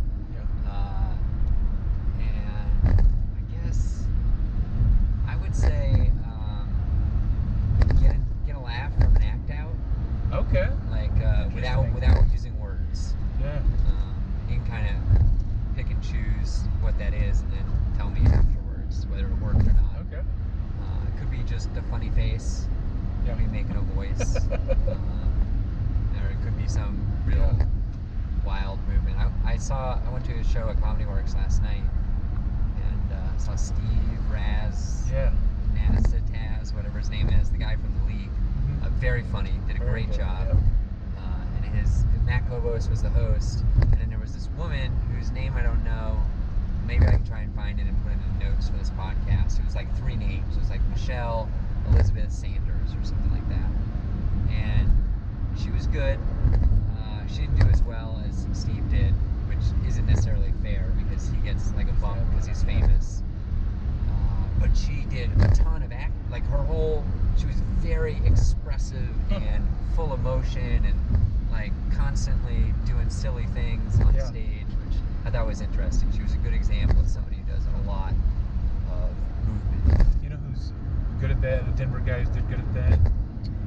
Speaker 1: And I guess I would say get a laugh from an act out. Okay. Like without using words. Yeah. You can kind of pick and choose what that is, and then tell me afterwards whether it worked or not. Okay. It could be just a funny face. Yeah. Me making a voice. Or it could be some real wild movement. I went to a show at Comedy Works last night, and saw Steve Raz, Nasa Taz, whatever his name is, the guy from the league. Very funny, did a great job. And Matt Hovis was the host, and then there was this woman whose name I don't know. Maybe I can try and find it and put it in the notes for this podcast. It was like 3 names. It was like Michelle Elizabeth Sanders or something like that. And she was good. She didn't do as well as Steve did, which isn't necessarily fair because he gets like a bump because he's famous. But she did a ton of act, like she was very expressive and full emotion and like constantly doing silly things on stage, which I thought was interesting. She was a good example of somebody who does a lot of movement. You know who's good at that? A Denver guy who's good at that.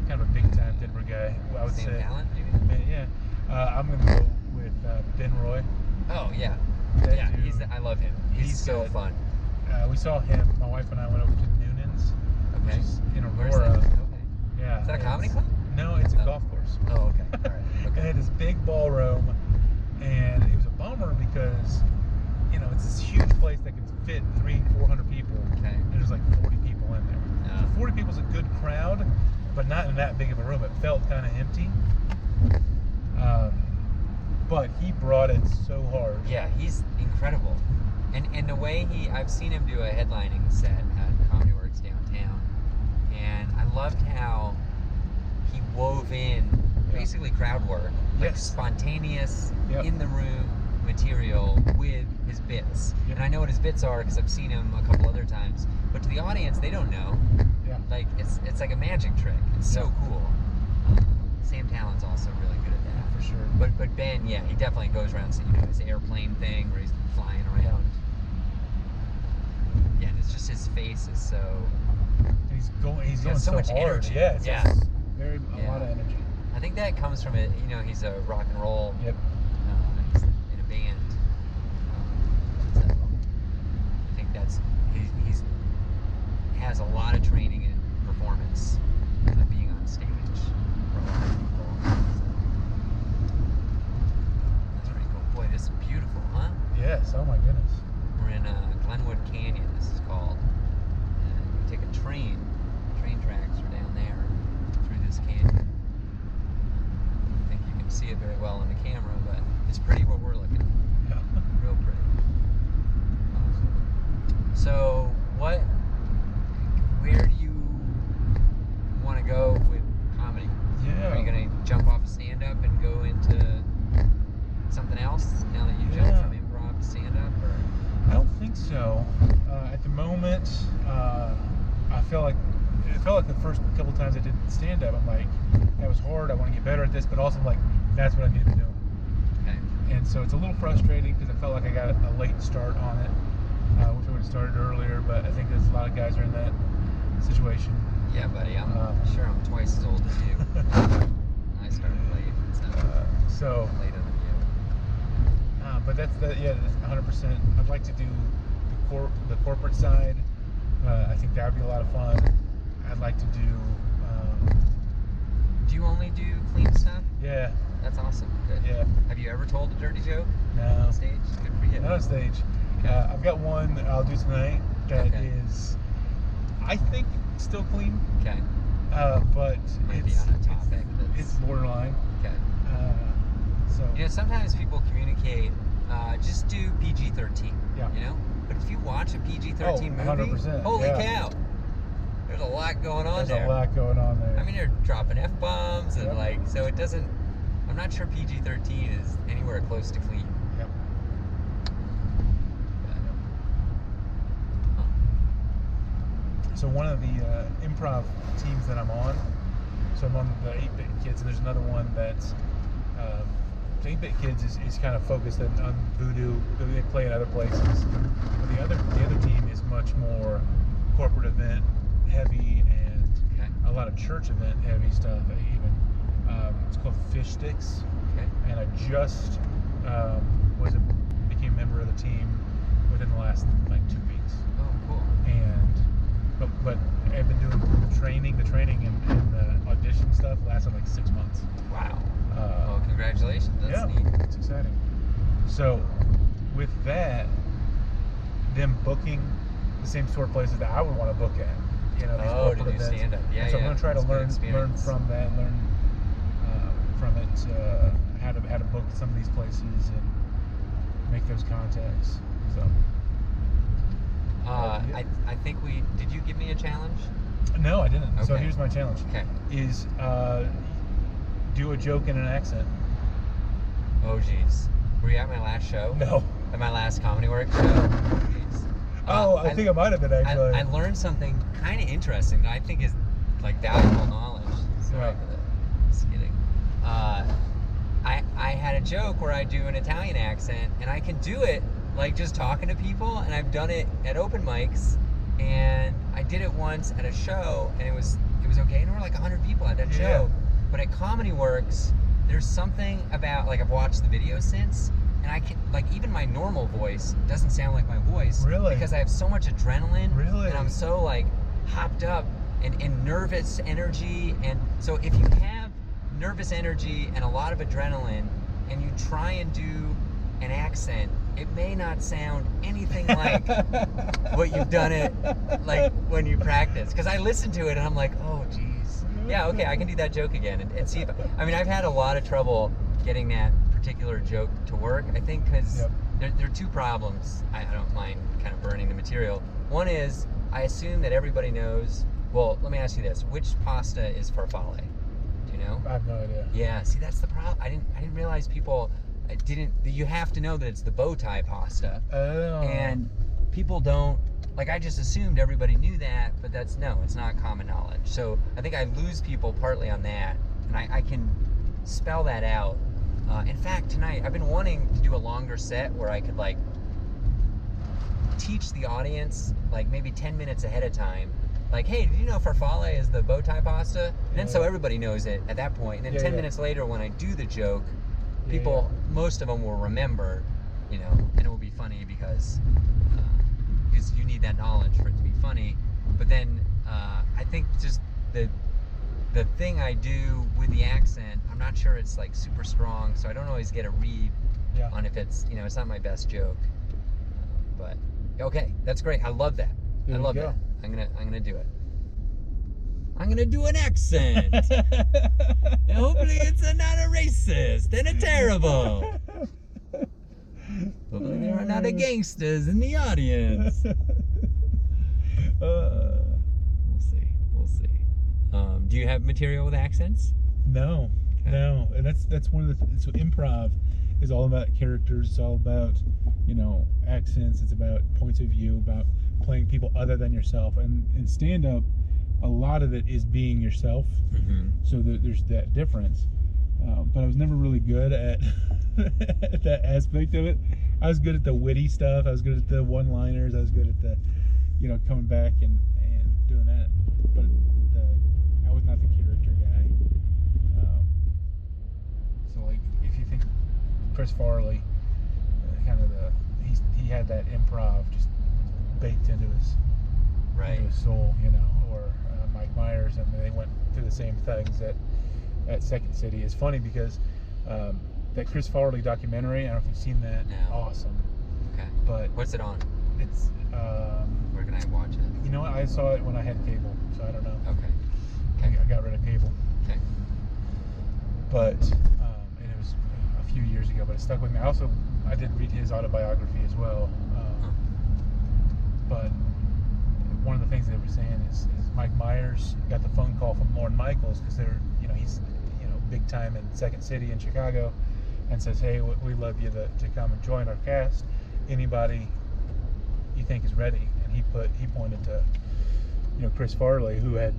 Speaker 1: Kind of a big time Denver guy, I would say. Same talent, maybe? Yeah. I'm going to go with Ben Roy. Oh, yeah. I love him. He's so fun. We saw him, my wife and I went over to Noonan's, which is in Aurora. Okay. Yeah. Is that a comedy club? No, it's a golf course. Oh, okay. All right. Okay. It had this big ballroom, and it was a bummer because, it's this huge place that can fit 300-400 people. Okay. And there's like 40 people in there. So 40 people is a good crowd, but not in that big of a room. It felt kind of empty. But he brought it so hard. Yeah, he's incredible. And the way I've seen him do a headlining set at Comedy Works downtown, and I loved how he wove in basically crowd work, like spontaneous, in the room material with his bits. And I know what his bits are because I've seen him a couple other times, but to the audience, they don't know. Yeah. Like it's like a magic trick. It's so cool. Sam Talon's also really good at that. For sure. But Ben, he definitely goes around his airplane thing where he's flying around. Yeah, and it's just his face is so. He's going so much hard. Energy. Yeah. It's a lot of energy. I think that comes from it. He's a rock and roll. Yep. He's in a band. So I think he's has a lot of training in performance, being on stage for a lot of people. So that's pretty cool. Boy, this is beautiful, huh? Yes. Oh my goodness. We're in Glenwood Canyon. This is called. And we take a train. Train tracks are down there through this canyon. I think you can see it very well on the camera, but it's pretty where we're looking. Yeah. Real pretty. So, where do you want to go with comedy? Yeah. Are you going to jump off of stand-up and go into something else now that you jumped from improv to stand-up? Or? I don't think so. At the moment, it felt like the first couple times I did stand-up, I'm like, that was hard, I want to get better at this, but also like, that's what I need to do. Okay. And so it's a little frustrating because I felt like I got a late start on it. I wish I would have started earlier, but I think there's a lot of guys are in that situation. Yeah, buddy, I'm sure I'm twice as old as you. I started late, so later than you. But that's 100%. I'd like to do the corporate side. I think that would be a lot of fun. I'd like to do. Do you only do clean stuff? Yeah. That's awesome. Good. Yeah. Have you ever told a dirty joke? No. On stage? Good for you. Not on stage. Okay. I've got one that I'll do tonight that is, I think, still clean. Okay. But maybe on a topic it's borderline. Okay. Sometimes people communicate, just do PG-13.
Speaker 2: Yeah.
Speaker 1: But if you watch a PG-13 movie,
Speaker 2: 100%,
Speaker 1: holy cow, there's a lot going on there.
Speaker 2: There's a lot going on there.
Speaker 1: I mean, they're dropping F-bombs and so it doesn't. I'm not sure PG-13 is anywhere close to clean.
Speaker 2: Yep. So one of the improv teams that I'm on, so I'm on the 8-Bit Kids, and there's another one that's 8-Bit Kids is kind of focused on voodoo. They play in other places. But the other team is much more corporate event heavy and a lot of church event heavy stuff. Even it's called Fish Sticks.
Speaker 1: Okay.
Speaker 2: And I just became a member of the team within the last 2 weeks.
Speaker 1: Oh, cool.
Speaker 2: And but I've been doing the training and the audition stuff lasted 6 months.
Speaker 1: Wow. Well, congratulations. That's neat.
Speaker 2: It's exciting. So, with that, them booking the same sort of places that I would want to book at. These corporate
Speaker 1: to do
Speaker 2: events.
Speaker 1: stand-up. Yeah,
Speaker 2: so I'm going to try to learn from that, learn from it how to book some of these places and make those contacts. So.
Speaker 1: I think did you give me a challenge?
Speaker 2: No, I didn't.
Speaker 1: Okay.
Speaker 2: So here's my challenge.
Speaker 1: Okay.
Speaker 2: Is do a joke in an accent.
Speaker 1: Oh, geez. Were you at my last show?
Speaker 2: No.
Speaker 1: At my last Comedy Works show? Oh, geez.
Speaker 2: I think I might have been, actually.
Speaker 1: I learned something kind of interesting that I think is valuable knowledge. Sorry for that. Just kidding. I had a joke where I do an Italian accent, and I can do it just talking to people, and I've done it at open mics, and I did it once at a show, and it was okay, and there were 100 people at that show. But at Comedy Works, there's something about I've watched the video since, and I can even my normal voice doesn't sound like my voice.
Speaker 2: Really?
Speaker 1: Because I have so much adrenaline.
Speaker 2: Really?
Speaker 1: And I'm so hopped up and nervous energy, and so if you have nervous energy and a lot of adrenaline, and you try and do an accent, it may not sound anything like what you've done it when you practice. Because I listen to it and I'm like, oh geez, yeah, okay, I can do that joke again and see if I've had a lot of trouble getting that particular joke to work. I think because there are two problems. I don't mind kind of burning the material. One is I assume that everybody knows. Well, let me ask you this: which pasta is farfalle? Do you know?
Speaker 2: I have no idea.
Speaker 1: Yeah, see, that's the problem. I didn't realize people didn't. You have to know that it's the bow tie pasta.
Speaker 2: Oh.
Speaker 1: And people don't. I just assumed everybody knew that, but it's not common knowledge. So I think I lose people partly on that, and I can spell that out. In fact, tonight I've been wanting to do a longer set where I could teach the audience maybe 10 minutes ahead of time. Hey, did you know farfalle is the bow tie pasta? And then so everybody knows it at that point. And then 10 minutes later when I do the joke, people, most of them will remember, and it will be funny because you need that knowledge for it to be funny. But then I think just the thing I do with the accent, I'm not sure it's super strong, so I don't always get a read on if it's, it's not my best joke. But okay, that's great. I love that. I love that. I'm gonna do it. I'm gonna do an accent. And hopefully it's not a racist and a terrible. Hopefully there are not a gangsters in the audience. We'll see. Do you have material with accents?
Speaker 2: No. And that's one of the so improv is all about characters. It's all about accents. It's about points of view, about playing people other than yourself. And in stand-up, a lot of it is being yourself.
Speaker 1: Mm-hmm.
Speaker 2: So there's that difference. But I was never really good at that aspect of it. I was good at the witty stuff. I was good at the one-liners. I was good at the, coming back and doing that. But I was not the character guy. So if you think Chris Farley, he had that improv just baked into his soul, or Mike Myers. I mean, they went through the same things at Second City. It's funny because that Chris Farley documentary, I don't know if you've seen that.
Speaker 1: No.
Speaker 2: Awesome.
Speaker 1: Okay.
Speaker 2: But
Speaker 1: what's it on?
Speaker 2: It's
Speaker 1: where can I watch it?
Speaker 2: You know what? I saw it when I had cable, so I don't know.
Speaker 1: Okay.
Speaker 2: I got rid of cable.
Speaker 1: Okay.
Speaker 2: But and few years ago, but it stuck with me. I did read his autobiography as well. But one of the things they were saying is Mike Myers got the phone call from Lorne Michaels, because he's big time in Second City in Chicago, and says, hey, we'd love you to come and join our cast. Anybody you think is ready? And he pointed to Chris Farley, who had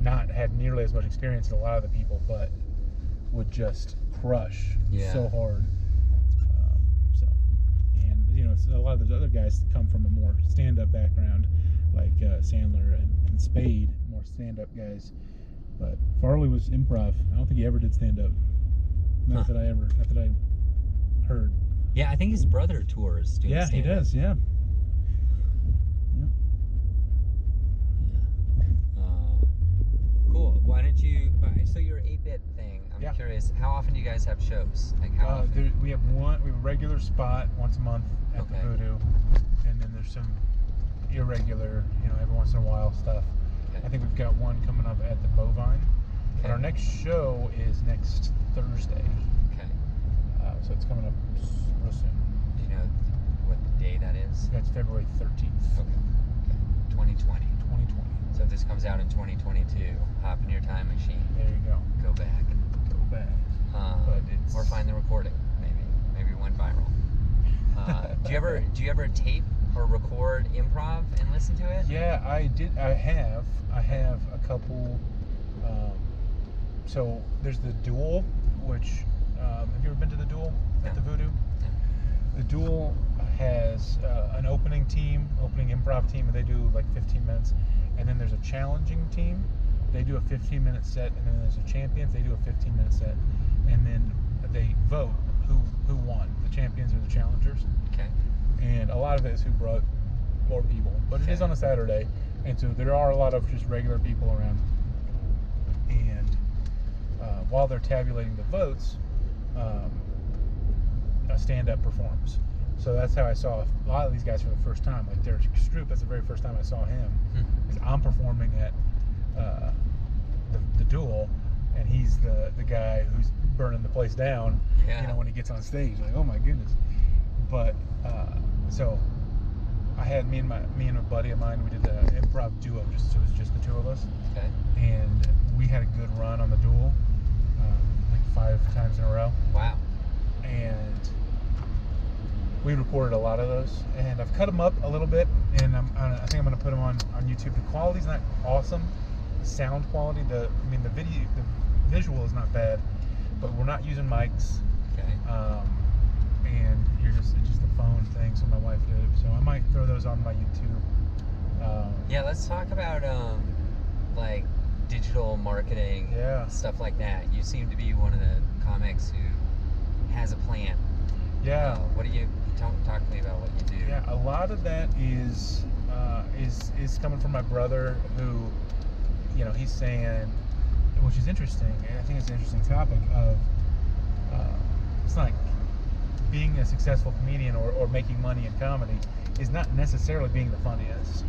Speaker 2: not had nearly as much experience as a lot of the people, but would just crush so hard. A lot of those other guys come from a more stand-up background, like Sandler and Spade, more stand-up guys. But Farley was improv. I don't think he ever did stand-up. Not that I heard.
Speaker 1: Yeah, I think his brother tours doing stand-up.
Speaker 2: Yeah, he does. Yeah.
Speaker 1: Cool. Why don't you? So your 8-bit thing. I'm curious. How often do you guys have shows? Like how often?
Speaker 2: We have a regular spot once a month at the Voodoo, and then there's some irregular, every once in a while stuff. I think we've got one coming up at the Bovine. But our next show is next Thursday.
Speaker 1: Okay.
Speaker 2: So it's coming up real soon.
Speaker 1: Do you know what day that is?
Speaker 2: That's February 13th.
Speaker 1: Okay. 2020.
Speaker 2: 2020.
Speaker 1: So if this comes out in 2022, hop in your time machine.
Speaker 2: There you go.
Speaker 1: Go back. Or find the recording. Maybe it went viral. Do you ever tape or record improv and listen to it?
Speaker 2: Yeah, I did. I have a couple. So there's the Duel, which have you ever been to the Duel at the Voodoo?
Speaker 1: No.
Speaker 2: The Duel has an opening improv team, and they do like 15 minutes, and then there's a challenging team. They do a 15-minute set, and then there's a champions. They do a 15-minute set, and then they vote who won, the champions or the challengers.
Speaker 1: Okay.
Speaker 2: And a lot of it is who brought more people, but it is on a Saturday, and so there are a lot of just regular people around. And while they're tabulating the votes, a stand-up performs. So that's how I saw a lot of these guys for the first time. Like Derek Stroop, that's the very first time I saw him. Because I'm performing at the Duel, and he's the guy who's burning the place down. When he gets on stage, like, oh my goodness. But so I had me and a buddy of mine. We did the improv duo. It was just the two of us.
Speaker 1: Okay.
Speaker 2: And we had a good run on the Duel, like 5 times in a row.
Speaker 1: Wow.
Speaker 2: And we recorded a lot of those, and I've cut them up a little bit, and I think I'm going to put them on YouTube. The quality's not awesome. The sound quality, the visual is not bad, but we're not using mics.
Speaker 1: Okay.
Speaker 2: And it's just a phone thing, so my wife did it. So I might throw those on my YouTube.
Speaker 1: Yeah, let's talk about like digital marketing, stuff like that. You seem to be one of the comics who has a plan.
Speaker 2: Yeah.
Speaker 1: What do you talk to me about what you do?
Speaker 2: Yeah, a lot of that is coming from my brother, who, he's saying, which is interesting. And I think it's an interesting topic of it's like being a successful comedian or making money in comedy is not necessarily being the funniest.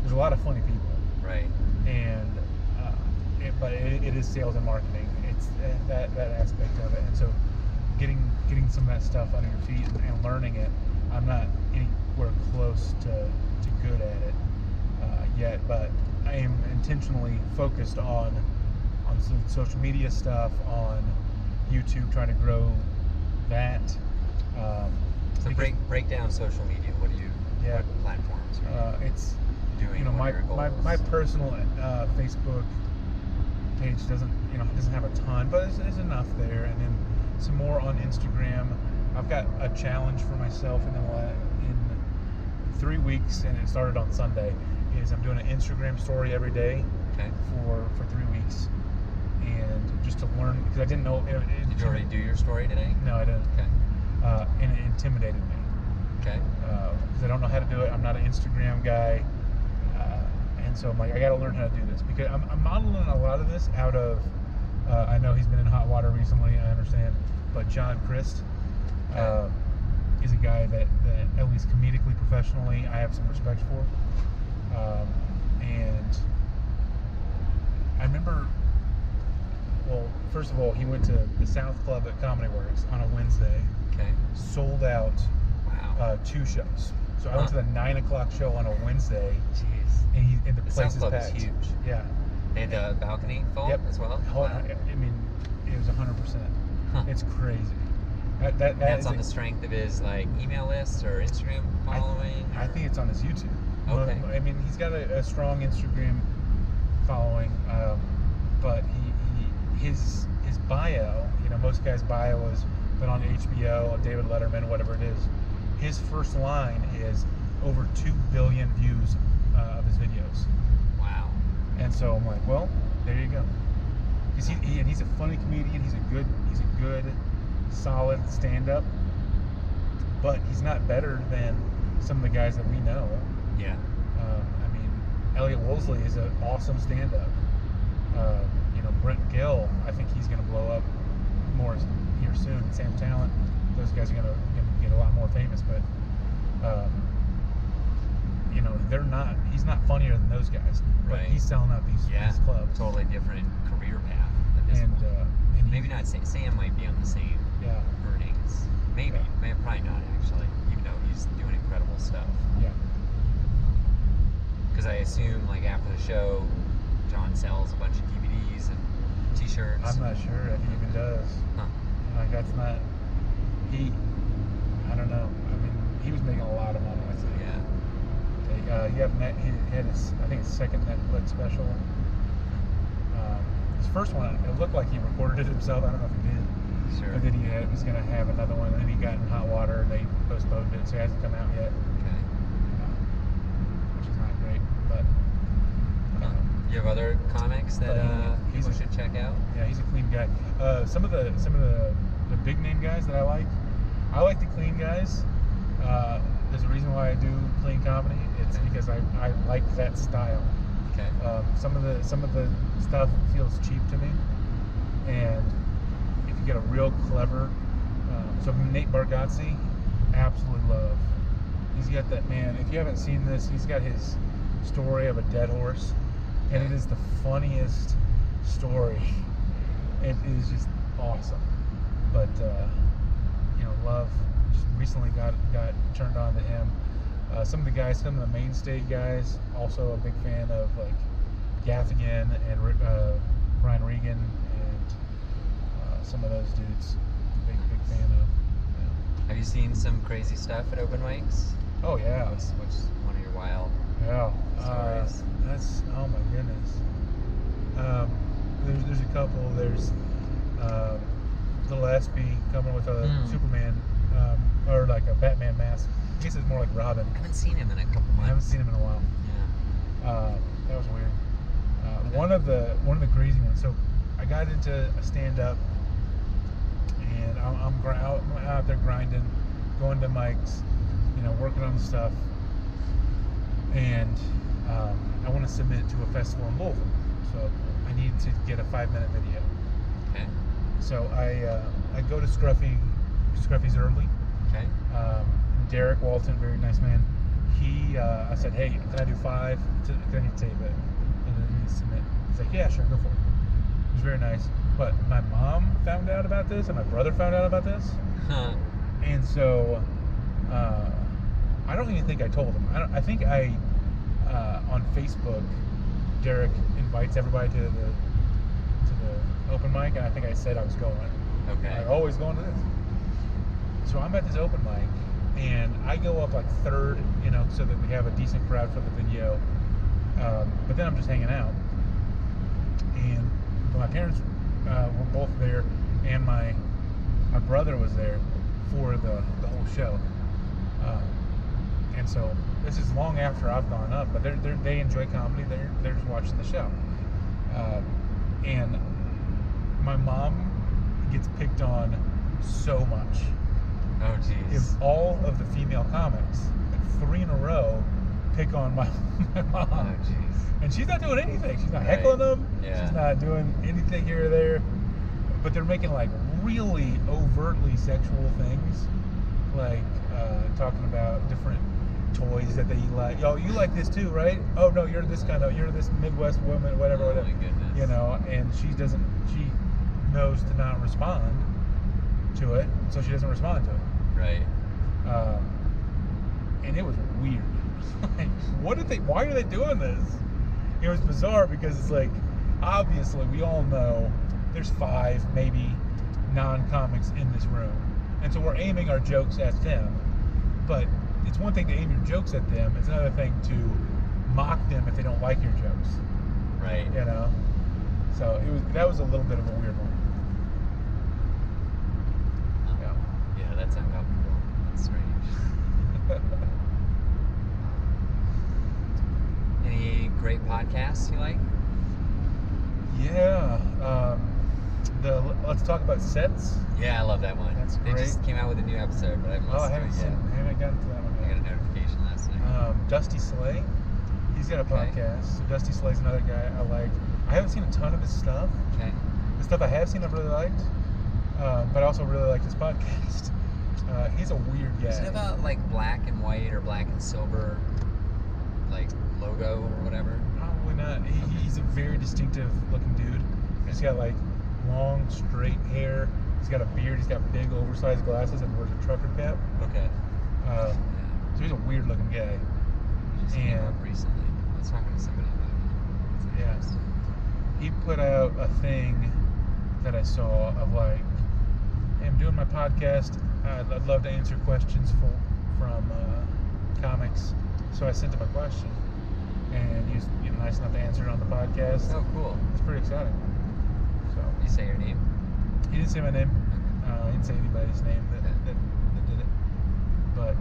Speaker 2: There's a lot of funny people,
Speaker 1: right?
Speaker 2: And but it is sales and marketing. It's that aspect of it, and so getting some of that stuff under your feet and learning it. I'm not anywhere close to good at it yet, but I am intentionally focused on some social media stuff, on YouTube, trying to grow that.
Speaker 1: So break down social media. What platforms are you
Speaker 2: it's
Speaker 1: doing?
Speaker 2: My personal Facebook page doesn't have a ton, but there's enough there, and then some more on Instagram. I've got a challenge for myself in 3 weeks, and it started on Sunday. Is I'm doing an Instagram story every day for 3 weeks, and just to learn, because I didn't know. Did
Speaker 1: you already do your story today?
Speaker 2: No, I didn't.
Speaker 1: Okay.
Speaker 2: And it intimidated me.
Speaker 1: Okay.
Speaker 2: Because I don't know how to do it. I'm not an Instagram guy. And so I'm like, I got to learn how to do this, because I'm modeling a lot of this out of, I know he's been in hot water recently, I understand, but John Christ is a guy that at least comedically, professionally, I have some respect for. And I remember well, first of all, he went to the South Club at Comedy Works on a Wednesday.
Speaker 1: Okay.
Speaker 2: Sold out.
Speaker 1: Wow.
Speaker 2: 2 shows. So I went to the 9 o'clock show on a Wednesday.
Speaker 1: Jeez.
Speaker 2: And the place
Speaker 1: South
Speaker 2: is
Speaker 1: Club
Speaker 2: packed.
Speaker 1: is huge.
Speaker 2: Yeah.
Speaker 1: They had the balcony full as well?
Speaker 2: Wow. I mean, it was 100%. Huh. It's crazy.
Speaker 1: That's on the strength of his like email list or Instagram following?
Speaker 2: I think it's on his YouTube.
Speaker 1: Okay.
Speaker 2: I mean, he's got a strong Instagram following, but his bio, most guys' bio has been on HBO, David Letterman, whatever it is. His first line is over 2 billion views of his videos.
Speaker 1: Wow.
Speaker 2: And so I'm like, well, there you go. He's a funny comedian. He's a good, solid stand-up. But he's not better than some of the guys that we know.
Speaker 1: Yeah.
Speaker 2: I mean, Elliot Woolsey is an awesome stand-up. Brent Gill, I think he's going to blow up more here soon. Sam Talent, those guys are going to get a lot more famous. But they're not. He's not funnier than those guys. But he's selling out these clubs.
Speaker 1: Totally different career path at this point. And maybe not. Sam might be on the same earnings. Maybe. Probably not actually. Even though he's doing incredible stuff.
Speaker 2: Yeah.
Speaker 1: Because I assume like after the show, John sells a bunch of DVDs and T-shirts.
Speaker 2: I'm not sure if he even does.
Speaker 1: Huh.
Speaker 2: Like that's not. I don't know. I mean, he was making a lot of money. I'd say.
Speaker 1: Yeah.
Speaker 2: He had his, I think his second Netflix special. His first one, it looked like he recorded it himself. I don't know if he did.
Speaker 1: Sure.
Speaker 2: But then he was going to have another one, and he got in hot water, and they postponed it, so it hasn't come out yet.
Speaker 1: Okay.
Speaker 2: Which is not great, but.
Speaker 1: You have other comics that people should check out? Yeah,
Speaker 2: he's a clean guy. Some of the big name guys that I like the clean guys. There's a reason why I do clean comedy. It's because I like that style.
Speaker 1: Okay.
Speaker 2: Some of the stuff feels cheap to me, and if you get a real clever, so Nate Bargatze, absolutely love. He's got that man. If you haven't seen this, he's got his story of a dead horse, and it is the funniest story. It is just awesome. But love. Recently got turned on to him. Some of the mainstay guys, also a big fan of like Gaffigan and Brian Regan and some of those dudes. Big fan of. Yeah.
Speaker 1: Have you seen some crazy stuff at open mics?
Speaker 2: Oh yeah.
Speaker 1: What's one of your wild stories?
Speaker 2: That's oh my goodness. There's a couple. There's Little Espy coming with a Superman. Or like a Batman mask. I guess it's more like Robin.
Speaker 1: I haven't seen him in a couple months.
Speaker 2: I haven't seen him in a while.
Speaker 1: Yeah.
Speaker 2: That was weird. One of the crazy ones. So I got into a stand-up, and I'm out there grinding, going to mics, working on stuff, and I want to submit to a festival in Louisville. So I need to get a 5-minute video.
Speaker 1: Okay.
Speaker 2: So I go to Scruffy's early.
Speaker 1: Okay.
Speaker 2: Derek Walton, very nice man. I said, hey, can I do 5? Can I need to tape it? And then he submit. He's like, yeah, sure, go for it. It was very nice. But my mom found out about this, and my brother found out about this.
Speaker 1: Huh.
Speaker 2: And so I don't even think I told him. I think on Facebook, Derek invites everybody to the open mic, and I think I said I was going.
Speaker 1: Okay.
Speaker 2: I'm always going to this. So I'm at this open mic, and I go up like third, so that we have a decent crowd for the video. But then I'm just hanging out. And my parents were both there, and my brother was there for the whole show. And so this is long after I've gone up, but they enjoy comedy. They're just watching the show. And my mom gets picked on so much.
Speaker 1: Oh, jeez.
Speaker 2: If all of the female comics, like 3 in a row, pick on my mom.
Speaker 1: Oh, jeez.
Speaker 2: And she's not doing anything. She's not heckling them.
Speaker 1: Yeah.
Speaker 2: She's not doing anything here or there. But they're making like really overtly sexual things, like talking about different toys that they like. Yo, you like this too, right? Oh no, you're this Midwest woman, whatever.
Speaker 1: Oh my goodness.
Speaker 2: And she knows to not respond to it, so she doesn't respond to it.
Speaker 1: Right.
Speaker 2: And it was weird. Like, why are they doing this? It was bizarre because it's like, obviously we all know there's 5 maybe non-comics in this room, and so we're aiming our jokes at them. But it's one thing to aim your jokes at them, it's another thing to mock them if they don't like your jokes.
Speaker 1: Right.
Speaker 2: You know? So that was a little bit of a weird one.
Speaker 1: Yeah, that's uncomfortable. That's strange. Any great podcasts you like?
Speaker 2: Yeah. Let's Talk About Sets.
Speaker 1: Yeah, I love that one.
Speaker 2: That's great.
Speaker 1: They just came out with a new episode, but I haven't listened to it yet.
Speaker 2: I haven't gotten to that one yet.
Speaker 1: I got a notification last night.
Speaker 2: Dusty Slay. He's got a podcast. So Dusty Slay's another guy I like. I haven't seen a ton of his stuff.
Speaker 1: Okay.
Speaker 2: The stuff I have seen I've really liked. But I also really liked his podcast. He's a weird guy.
Speaker 1: Is it about like black and white or black and silver, like logo or whatever?
Speaker 2: Probably not. He's a very distinctive looking dude. He's got like long, straight hair. He's got a beard. He's got big, oversized glasses and wears a trucker cap.
Speaker 1: Okay.
Speaker 2: So he's a weird looking guy.
Speaker 1: He just came up recently. I was talking to somebody about it.
Speaker 2: Yeah. He put out a thing that I saw of like, hey, I'm doing my podcast. I'd love to answer questions from comics. So I sent him a question, and he was nice enough to answer it on the podcast.
Speaker 1: Oh, cool.
Speaker 2: It's pretty exciting. So
Speaker 1: Did you say your name?
Speaker 2: he didn't say my name. He didn't say anybody's name that did it. But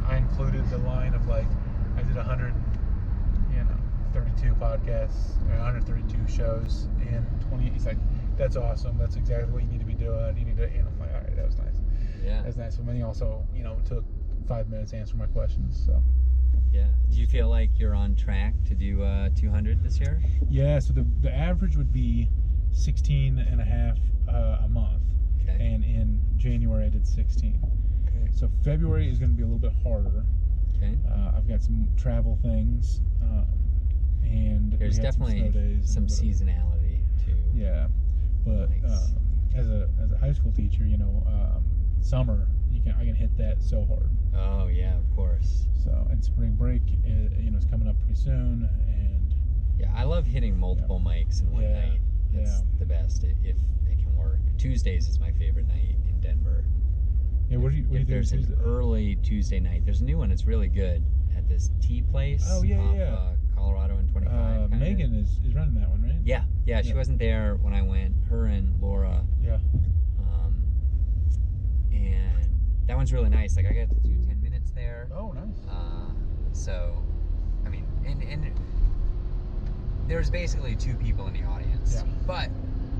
Speaker 2: I included the line of like, I did 132 podcasts, 132 shows in 20. He's like, that's awesome. That's exactly what you need to be doing. You need to. And I'm like, all right, that was nice.
Speaker 1: Yeah.
Speaker 2: That's nice. But then he also, took 5 minutes to answer my questions. So.
Speaker 1: Yeah. Do you feel like you're on track to do 200 this year?
Speaker 2: Yeah. So the average would be 16 and a half a month.
Speaker 1: Okay.
Speaker 2: And in January I did 16.
Speaker 1: Okay.
Speaker 2: So February is going to be a little bit harder.
Speaker 1: Okay.
Speaker 2: I've got some travel things, and
Speaker 1: there's definitely some seasonality too.
Speaker 2: Yeah, but
Speaker 1: Nice.
Speaker 2: As a high school teacher, summer I can hit that so hard.
Speaker 1: Oh yeah, of course.
Speaker 2: So and spring break, is coming up pretty soon, and
Speaker 1: yeah, I love hitting multiple mics in one night. It's the best if it can work. Tuesdays is my favorite night in Denver.
Speaker 2: Yeah, what do you do
Speaker 1: there's
Speaker 2: Tuesday?
Speaker 1: An early Tuesday night. There's a new one. It's really good at this tea place.
Speaker 2: Oh yeah.
Speaker 1: Colorado and 25.
Speaker 2: Megan is running that one, right?
Speaker 1: Yeah. She wasn't there when I went. Her and Laura.
Speaker 2: Yeah.
Speaker 1: And that one's really nice. Like I got to do 10 minutes there.
Speaker 2: Oh, nice.
Speaker 1: So, I mean, and there's basically 2 people in the audience.
Speaker 2: Yeah.
Speaker 1: But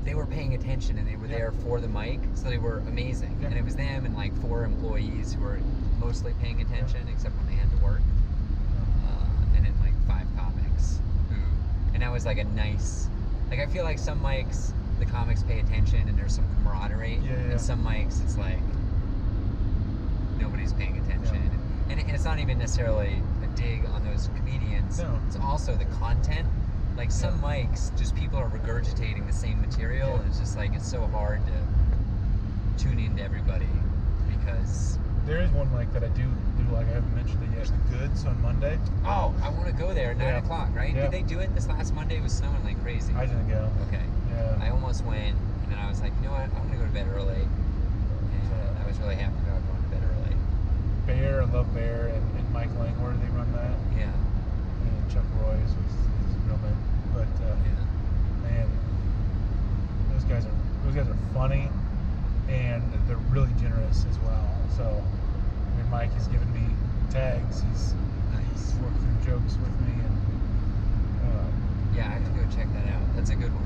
Speaker 1: they were paying attention and they were there for the mic, so they were amazing.
Speaker 2: Yeah.
Speaker 1: And it was them and like 4 employees who were mostly paying attention, except when they had to work. And then like 5 comics and that was like a nice, like I feel like some mics, the comics pay attention and there's some camaraderie.
Speaker 2: Yeah.
Speaker 1: And some mics, it's like nobody's paying attention.
Speaker 2: Yeah.
Speaker 1: And it's not even necessarily a dig on those comedians.
Speaker 2: No.
Speaker 1: It's also the content. Like some mics, just people are regurgitating the same material, and it's just like it's so hard to tune into everybody because
Speaker 2: there is one mic that I do like. I haven't mentioned it yet. The Goods on Monday.
Speaker 1: Oh, I want to go there at 9 o'clock, right?
Speaker 2: Yeah.
Speaker 1: Did they do it this last Monday? It was snowing like crazy.
Speaker 2: I didn't go.
Speaker 1: Okay.
Speaker 2: Yeah.
Speaker 1: I almost went, and then I was like, you know what? I'm gonna go to bed early, and I was really happy about going to bed early.
Speaker 2: Bear, I love Bear, and Mike Langworthy run that.
Speaker 1: Yeah.
Speaker 2: And Chuck Royce was his real name. But man, those guys are funny, and they're really generous as well. So, I mean, Mike has given me tags. He's worked through jokes with me, and
Speaker 1: yeah, I have to go check that out. That's a good one.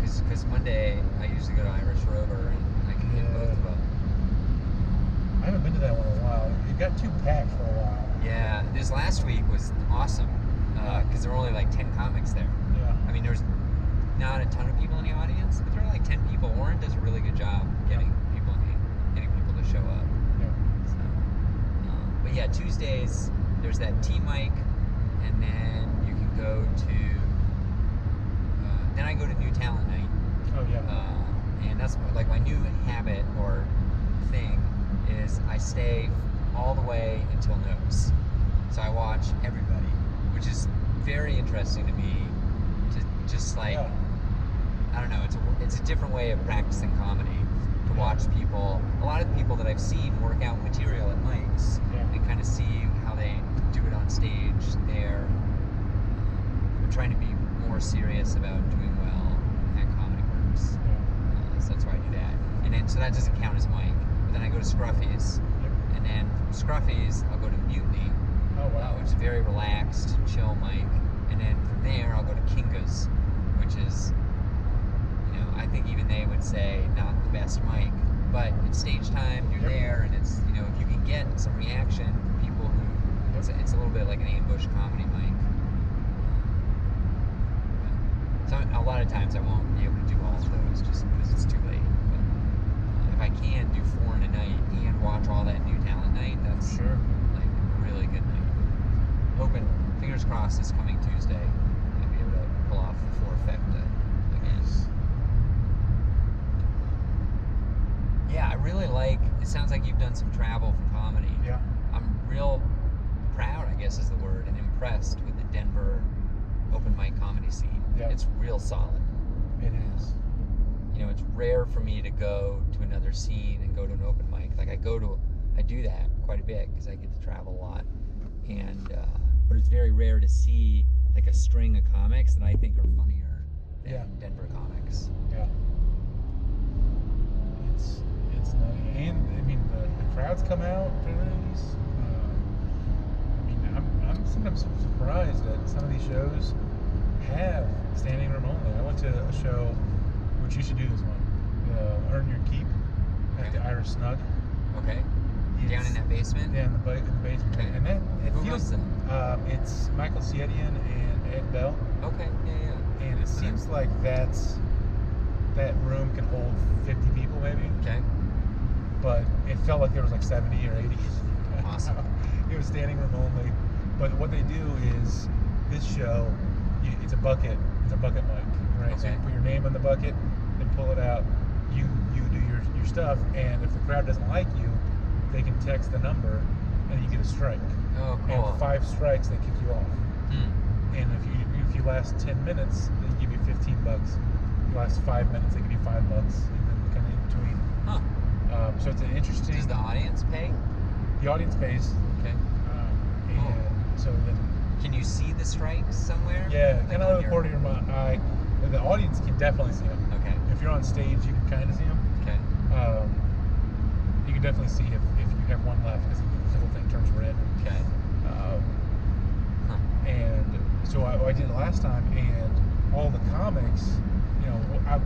Speaker 1: Because Monday I usually go to Irish Rover, and I can hit both of them.
Speaker 2: I haven't been to that one in a while. It got too packed for a while.
Speaker 1: Yeah, this last week was awesome because there were only like 10 comics there.
Speaker 2: Yeah.
Speaker 1: I mean, there's not a ton of people in the audience, but there are like 10 people. Warren does a really good job getting people to show up.
Speaker 2: Yeah.
Speaker 1: So, but yeah, Tuesdays there's that tea mic, and then you can go to. Then I go to New Talent Night.
Speaker 2: Oh yeah.
Speaker 1: And that's like my new habit or thing is I stay all the way until nose. So I watch everybody, which is very interesting to me. To just like, I don't know, it's a different way of practicing comedy. To watch people, a lot of the people that I've seen work out material at mics, and kind of see how they do it on stage. They're trying to be more serious about doing well at Comedy Works. So that's why I do that. And then, so that doesn't count as mic. But then I go to Scruffy's, and then from Scruffy's, I'll go to Mutiny, which is very relaxed, chill mic. And then from there, I'll go to Kinga's, which is, I think even they would say not the best mic, but it's stage time, you're there, and it's, if you can get some reaction from people who, it's a little bit like an ambush comedy mic. So a lot of times I won't be able to do all of those just because it's too late. But if I can do 4 in a night and watch all that new talent night, that's like a really good night. Hoping, fingers crossed, this coming Tuesday, I'll be able to pull off the 4-fecta again. Yeah, I really it sounds like you've done some travel for comedy.
Speaker 2: Yeah.
Speaker 1: I'm real proud, I guess is the word, and impressed with the Denver open mic comedy scene. Yeah. It's real solid.
Speaker 2: It is.
Speaker 1: It's rare for me to go to another scene and go to an open mic. Like I do that quite a bit because I get to travel a lot. And, but it's very rare to see like a string of comics that I think are funnier than Denver comics.
Speaker 2: Yeah. It's nutty. And, the crowds come out for these. I'm sometimes surprised that some of these shows have standing room only. I went to a show, which you should do this one, Earn Your Keep at the Irish Snug.
Speaker 1: Okay. Down in that basement?
Speaker 2: Yeah, in the basement.
Speaker 1: Okay.
Speaker 2: And then
Speaker 1: Who runs that?
Speaker 2: It's Michael Siedian and Ed Bell.
Speaker 1: Okay, yeah.
Speaker 2: And it seems like that room can hold 50 people maybe.
Speaker 1: Okay.
Speaker 2: But it felt like there was like 70 or 80.
Speaker 1: Awesome.
Speaker 2: It was standing room only. But what they do is, this show, it's a bucket mic, right?
Speaker 1: Okay.
Speaker 2: So you put your name on the bucket, then pull it out, you do your stuff, and if the crowd doesn't like you, they can text the number, and you get a strike.
Speaker 1: Oh, cool.
Speaker 2: And 5 strikes, they kick you off. And if you last 10 minutes, they give you $15. If you last 5 minutes, they give you $5, and then kind of in between.
Speaker 1: Huh.
Speaker 2: So it's an interesting...
Speaker 1: Does the audience pay?
Speaker 2: The audience pays.
Speaker 1: Okay.
Speaker 2: And so then...
Speaker 1: Can you see the strikes somewhere?
Speaker 2: Yeah, kind of out of the corner of your eye. The audience can definitely see them.
Speaker 1: Okay.
Speaker 2: If you're on stage, you can kind of see them.
Speaker 1: Okay.
Speaker 2: You can definitely see if you have one left, because the whole thing turns red.
Speaker 1: Okay.
Speaker 2: And so I did it last time, and all the comics,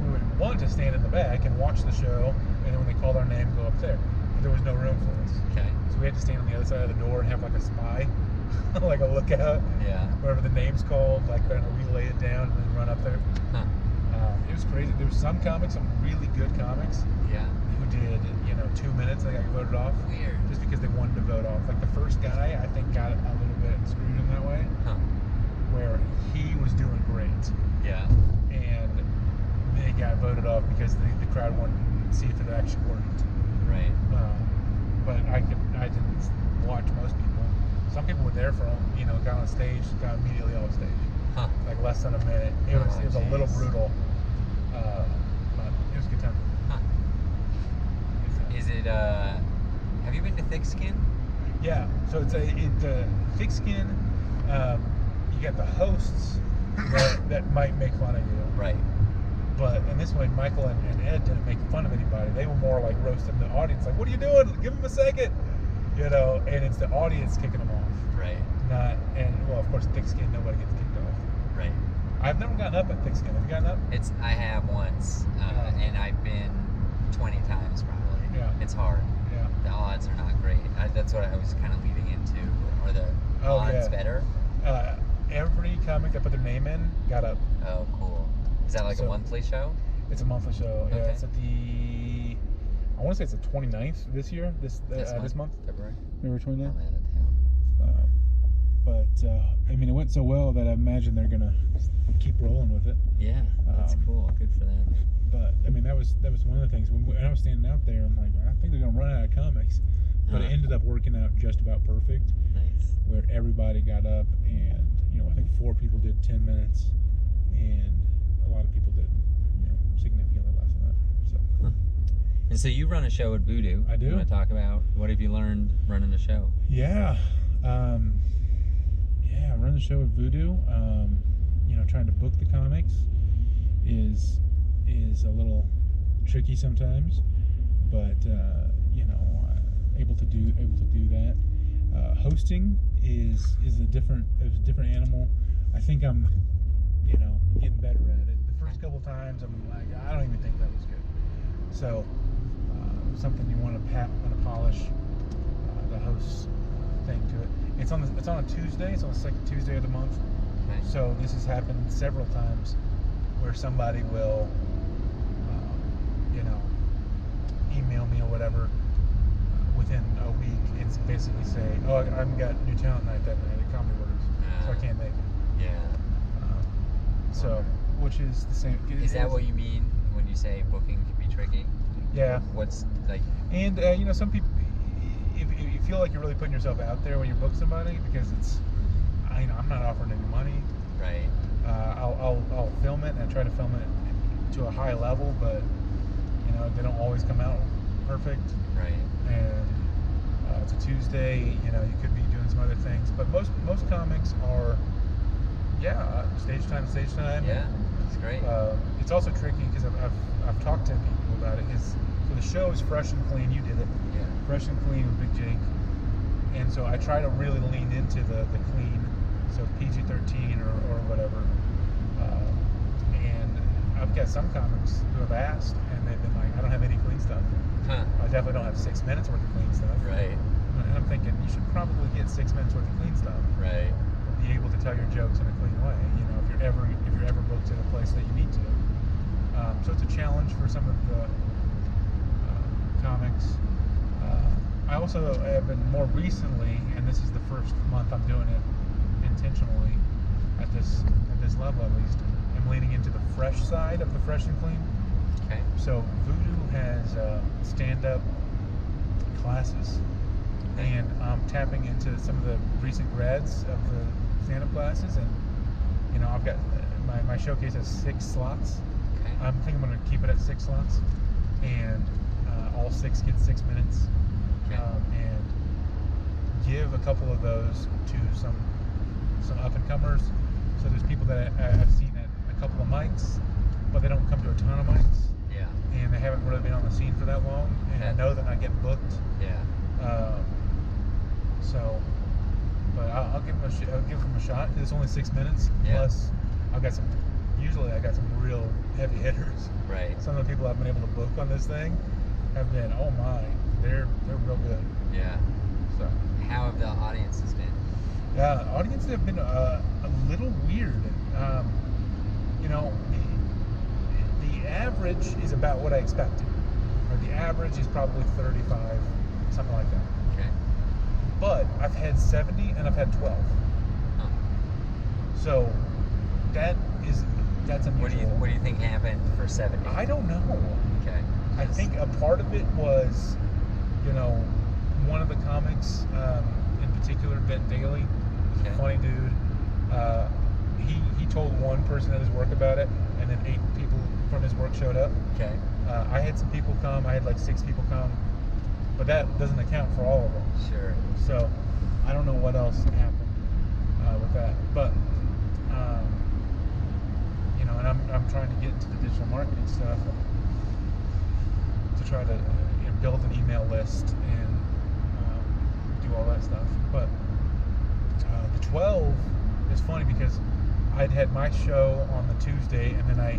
Speaker 2: we would want to stand in the back and watch the show, and then when they called our name, go up there. But there was no room for us.
Speaker 1: Okay.
Speaker 2: So we had to stand on the other side of the door and have like a spy, like a lookout.
Speaker 1: Yeah.
Speaker 2: Wherever the name's called, like kind of relay it down and then run up there.
Speaker 1: Huh.
Speaker 2: It was crazy. There were some really good comics.
Speaker 1: Yeah.
Speaker 2: Who did 2 minutes and they got voted off.
Speaker 1: Weird.
Speaker 2: Just because they wanted to vote off. Like the first guy, I think, got a little bit screwed in that way.
Speaker 1: Huh.
Speaker 2: Where he was doing great.
Speaker 1: Yeah. And
Speaker 2: they got voted off because the crowd wanted to see if it actually worked.
Speaker 1: Right.
Speaker 2: But I didn't watch most people. Some people were there for got on stage, got immediately off stage.
Speaker 1: Huh.
Speaker 2: Like less than a minute. It was a little brutal. But it was a good time.
Speaker 1: Huh. Is it have you been to Thick Skin?
Speaker 2: Yeah. So it's Thick Skin. You got the hosts that might make fun of you.
Speaker 1: Right.
Speaker 2: But in this one, Michael and Ed didn't make fun of anybody. They were more like roasting the audience. Like, what are you doing? Give them a second. And it's the audience kicking them off.
Speaker 1: Right.
Speaker 2: Well, of course, Thick Skin, nobody gets kicked off.
Speaker 1: Right.
Speaker 2: I've never gotten up at Thick Skin. Have you gotten up?
Speaker 1: I have once, and I've been 20 times probably.
Speaker 2: Yeah.
Speaker 1: It's hard.
Speaker 2: Yeah.
Speaker 1: The odds are not great. That's what I was kind of leading into. Are the odds better?
Speaker 2: Every comic that put their name in got up.
Speaker 1: Oh, cool. Is that like a monthly show?
Speaker 2: It's a monthly show.
Speaker 1: Okay.
Speaker 2: Yeah, it's at I want to say it's the 29th this year. This month.
Speaker 1: February.
Speaker 2: February 29th.
Speaker 1: I'm out of town.
Speaker 2: But I mean, it went so well that I imagine they're gonna keep rolling with it.
Speaker 1: Yeah, that's cool. Good for them.
Speaker 2: But I mean, that was one of the things when I was standing out there. I'm like, I think they're gonna run out of comics. But it ended up working out just about perfect.
Speaker 1: Nice.
Speaker 2: Where everybody got up, and I think 4 people did 10 minutes, and a lot of people did significantly less than that. So.
Speaker 1: And so you run a show at Voodoo.
Speaker 2: I do.
Speaker 1: You want to talk about what have you learned running a show?
Speaker 2: Yeah. I run the show at Voodoo. Trying to book the comics is a little tricky sometimes, but able to do that. Hosting is a different animal. I think I'm getting better at it. The first couple times I'm like, I don't even think that was good. So something you want to polish the host thing to it. It's on a Tuesday. It's on the second Tuesday of the month.
Speaker 1: Okay.
Speaker 2: So this has happened several times where somebody will email me or whatever within a week and basically say, oh, I've got new talent night that night at Comedy Works, so I can't make it.
Speaker 1: Yeah.
Speaker 2: Which is the same.
Speaker 1: Is that what you mean when you say booking can be tricky?
Speaker 2: Yeah.
Speaker 1: What's like?
Speaker 2: And some people, if you feel like you're really putting yourself out there when you book somebody, because it's, I'm not offering any money.
Speaker 1: Right.
Speaker 2: I'll film it and I try to film it to a high level, but they don't always come out perfect.
Speaker 1: Right.
Speaker 2: And it's a Tuesday. You could be doing some other things, but most comics are, stage time.
Speaker 1: Yeah, that's great.
Speaker 2: It's also tricky because I've talked to people about it. So the show is fresh and clean. You did it.
Speaker 1: Yeah. Fresh
Speaker 2: and clean with Big Jake. And so I try to really lean into the clean, so PG-13 or whatever. And I've got some comics who have asked, and they've been like, I don't have any clean stuff.
Speaker 1: Huh.
Speaker 2: I definitely don't have 6 minutes worth of clean stuff.
Speaker 1: Right.
Speaker 2: And I'm thinking, you should probably get 6 minutes worth of clean stuff.
Speaker 1: Right.
Speaker 2: Be able to tell your jokes in a clean way. If you're ever booked at a place that you need to. So it's a challenge for some of the comics. I also have been more recently, and this is the first month I'm doing it intentionally at this level at least. I'm leaning into the fresh side of the fresh and clean.
Speaker 1: Okay.
Speaker 2: So Voodoo has stand-up classes, and I'm tapping into some of the recent grads of the stand-up classes, and I've got my showcase has 6 slots.
Speaker 1: Okay.
Speaker 2: I think I'm going to keep it at 6 slots, and all 6 get 6 minutes.
Speaker 1: Okay.
Speaker 2: And give a couple of those to some up and comers. So there's people that I've seen at a couple of mics, but they don't come to a ton of mics.
Speaker 1: Yeah.
Speaker 2: And they haven't really been on the scene for that long, and I know they're not getting booked.
Speaker 1: Yeah.
Speaker 2: But I'll give them a shot. It's only 6 minutes.
Speaker 1: Yeah.
Speaker 2: Plus, I got some real heavy hitters.
Speaker 1: Right.
Speaker 2: Some of the people I've been able to book on this thing have been, oh my, they're real good.
Speaker 1: Yeah.
Speaker 2: So
Speaker 1: how have the audiences been?
Speaker 2: Yeah, audiences have been a little weird. The average is about what I expected. Or the average is probably 35, something like that.
Speaker 1: Okay.
Speaker 2: But I've had 70 and I've had 12.
Speaker 1: Huh.
Speaker 2: So that's unusual.
Speaker 1: What do you think happened for 70?
Speaker 2: I don't know.
Speaker 1: Okay.
Speaker 2: I think a part of it was, one of the comics, in particular, Ben Daly, was a funny dude. He told one person at his work about it, and then 8 people from his work showed up.
Speaker 1: Okay.
Speaker 2: I had some people come. I had like 6 people come, but that doesn't account for all of them.
Speaker 1: Sure.
Speaker 2: So I don't know what else happened with that, but and I'm trying to get into the digital marketing stuff to try to build an email list and do all that stuff. But the 12 is funny because I'd had my show on the Tuesday, and then I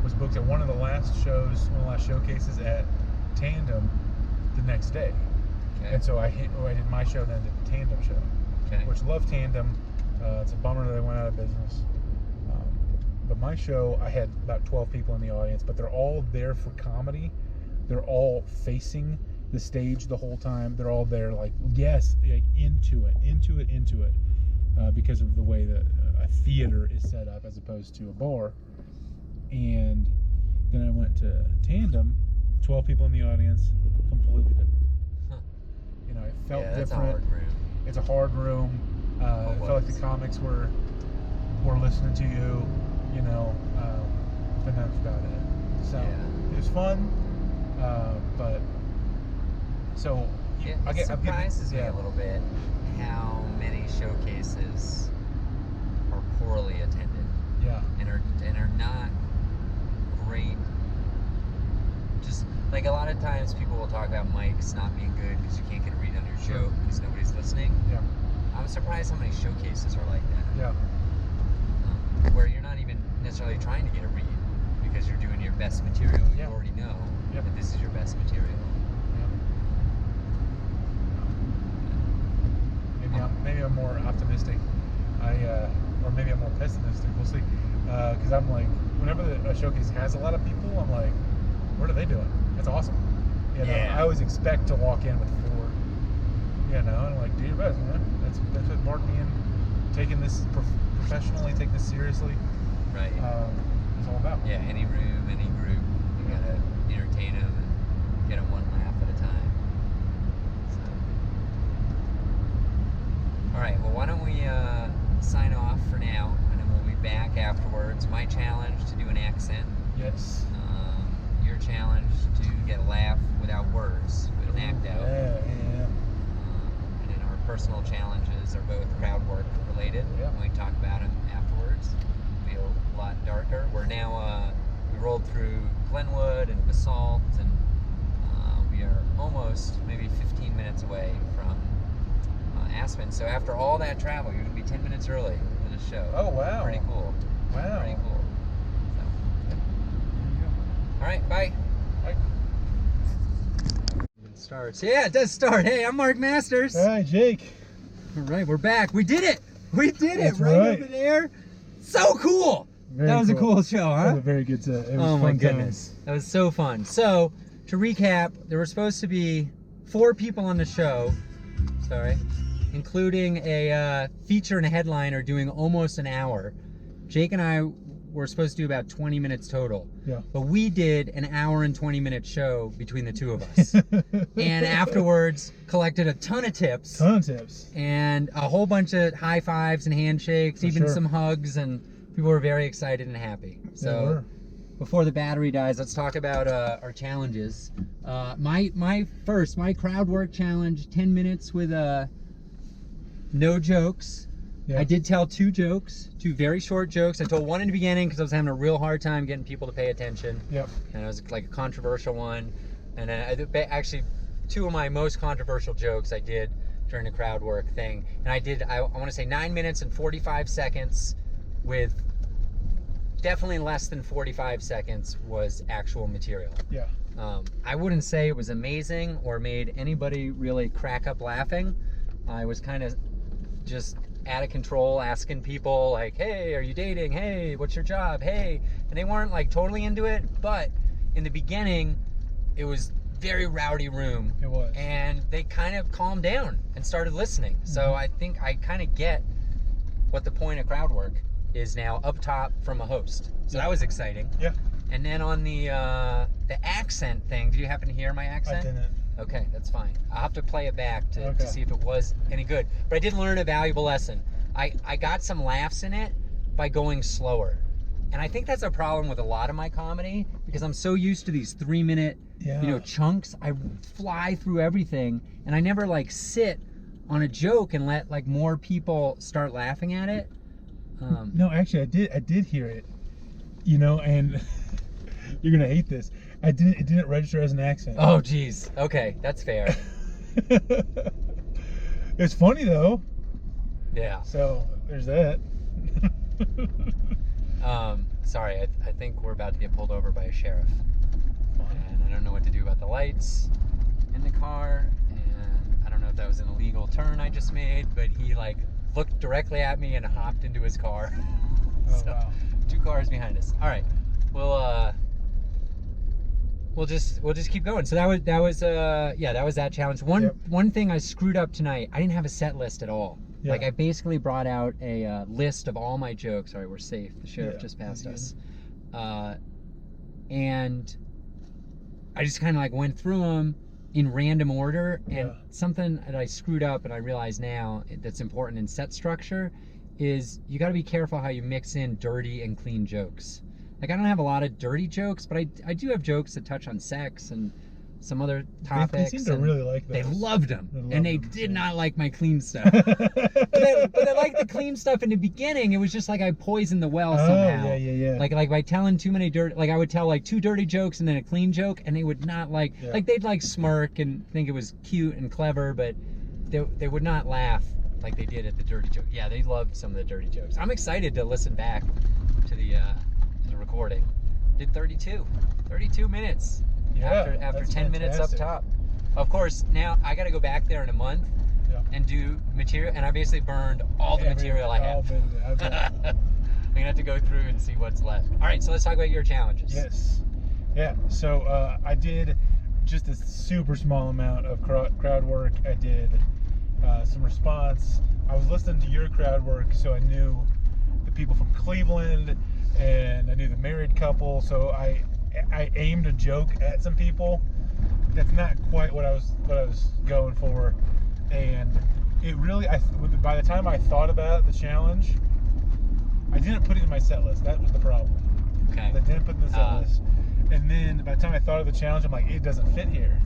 Speaker 2: was booked at one of the last showcases at Tandem the next day.
Speaker 1: Okay.
Speaker 2: And so I did my show, then did the Tandem show.
Speaker 1: Okay.
Speaker 2: Which love Tandem. It's a bummer that they went out of business. But my show, I had about 12 people in the audience, but they're all there for comedy. They're all facing the stage the whole time. They're all there like, yes, like into it. because of the way that a theater is set up as opposed to a bar. And then I went to Tandem, 12 people in the audience, completely different. Huh. You know, it felt different.
Speaker 1: It's a hard room.
Speaker 2: It's a hard room. It felt like the comics were listening to you, you know, but that's about it. So it was fun, but so
Speaker 1: it surprises me a little bit how many showcases are poorly attended.
Speaker 2: Yeah,
Speaker 1: and are not great. Just like a lot of times people will talk about mics not being good because you can't get a read on your joke because nobody's listening.
Speaker 2: Yeah.
Speaker 1: I'm surprised how many showcases are like that.
Speaker 2: Yeah.
Speaker 1: Where you're not even necessarily trying to get a read because you're doing your best material. You already know that this is your best material.
Speaker 2: Maybe I'm more optimistic. Or maybe I'm more pessimistic. We'll see. Because I'm like, whenever a showcase has a lot of people, I'm like, what are they doing? That's awesome. You know, I always expect to walk in with 4. You know, and I'm like, do your best, man. That's what marketing and taking this professionally, take this seriously.
Speaker 1: Right.
Speaker 2: It's all about.
Speaker 1: Yeah, any room, any group, you gotta entertain them and get them one laugh at a time. So. All right. Well, why don't we sign off for now, and then we'll be back afterwards. My challenge to do an accent.
Speaker 2: Yes.
Speaker 1: Your challenge to get a laugh without words, with an act out.
Speaker 2: Yeah.
Speaker 1: And then our personal challenges are both crowd work related.
Speaker 2: Yeah.
Speaker 1: We talk about them afterwards. Be a lot darker. We're now we rolled through Glenwood and Basalt, and we are almost maybe 15 minutes away from Aspen. So after all that travel, you're gonna be 10 minutes early for the show.
Speaker 2: Oh wow!
Speaker 1: Pretty cool.
Speaker 2: Wow.
Speaker 1: Pretty cool. So.
Speaker 2: There you go.
Speaker 1: All right. Bye.
Speaker 2: Bye.
Speaker 1: It starts. Yeah, it does start. Hey, I'm Mark Masters.
Speaker 2: Hi, Jake.
Speaker 1: All right, we're back. We did it. We did it.
Speaker 2: That's
Speaker 1: Right
Speaker 2: right.
Speaker 1: over there. So cool. That was a cool show, huh?
Speaker 2: That was a very good set. It was
Speaker 1: Oh
Speaker 2: fun
Speaker 1: my goodness.
Speaker 2: times.
Speaker 1: That was so fun. So, to recap, there were supposed to be 4 people on the show. Sorry. Including a feature and a headliner doing almost an hour. Jake and I were supposed to do about 20 minutes total.
Speaker 2: Yeah.
Speaker 1: But we did an hour and 20-minute show between the 2 of us. And afterwards, collected a ton of tips. And a whole bunch of high fives and handshakes, even some hugs, and people were very excited and happy. So before the battery dies, let's talk about our challenges. My crowd work challenge, 10 minutes with no jokes. I did tell 2 jokes, 2 very short jokes. I told one in the beginning because I was having a real hard time getting people to pay attention. And it was like a controversial one. And then actually 2 of my most controversial jokes I did during the crowd work thing. And I want to say 9 minutes and 45 seconds with definitely less than 45 seconds was actual material. I wouldn't say it was amazing or made anybody really crack up laughing. I was kind of just out of control, asking people like, hey, are you dating? Hey, what's your job? Hey. And they weren't like totally into it, but in the beginning it was very rowdy room.
Speaker 2: It was.
Speaker 1: And they kind of calmed down and started listening. So I think I kind of get what the point of crowd work is now up top from a host. So that was exciting. And then on the accent thing, did you happen to hear my accent?
Speaker 2: I didn't.
Speaker 1: Okay, that's fine. I'll have to play it back to see if it was any good. But I did learn a valuable lesson. I got some laughs in it by going slower. And I think that's a problem with a lot of my comedy because I'm so used to these 3-minute chunks. I fly through everything and I never like sit on a joke and let like more people start laughing at it.
Speaker 2: No, actually I did hear it. You know, and you're gonna hate this. It didn't register as an accent.
Speaker 1: Oh geez. Okay, that's fair.
Speaker 2: It's funny though.
Speaker 1: Yeah.
Speaker 2: So there's that.
Speaker 1: Sorry, I think we're about to get pulled over by a sheriff. And I don't know what to do about the lights in the car, and I don't know if that was an illegal turn I just made, but he like looked directly at me and hopped into his car.
Speaker 2: Oh wow.
Speaker 1: 2 cars behind us. All right. We'll just keep going. So that was that challenge. One thing I screwed up tonight. I didn't have a set list at all. Yeah. Like I basically brought out a list of all my jokes. All right, we're safe. The sheriff just passed us. And I just kind of like went through them in random order, and something that I screwed up and I realize now that's important in set structure is you got to be careful how you mix in dirty and clean jokes. Like I don't have a lot of dirty jokes, but I do have jokes that touch on sex and some other topics.
Speaker 2: They seem to really like those.
Speaker 1: They loved them, and they did not like my clean stuff. but they liked the clean stuff in the beginning. It was just like I poisoned the well somehow.
Speaker 2: Yeah.
Speaker 1: Like by telling too many dirty, like I would tell like 2 dirty jokes and then a clean joke, and they would not like they'd like smirk and think it was cute and clever, but they would not laugh like they did at the dirty joke. Yeah, they loved some of the dirty jokes. I'm excited to listen back to the recording. Did 32 minutes.
Speaker 2: Yeah,
Speaker 1: after 10 minutes up top. Of course, now I got to go back there in a month and do material, and I basically burned all the material I have. I'm gonna have to go through and see what's left. All right, so let's talk about your challenges.
Speaker 2: Yes. Yeah. So I did just a super small amount of crowd work. I did some response. I was listening to your crowd work, so I knew the people from Cleveland, and I knew the married couple. So I aimed a joke at some people. That's not quite what I was going for, and it really. By the time I thought about the challenge, I didn't put it in my set list. That was the problem.
Speaker 1: Okay.
Speaker 2: I didn't put it in the set list, and then by the time I thought of the challenge, I'm like, it doesn't fit here.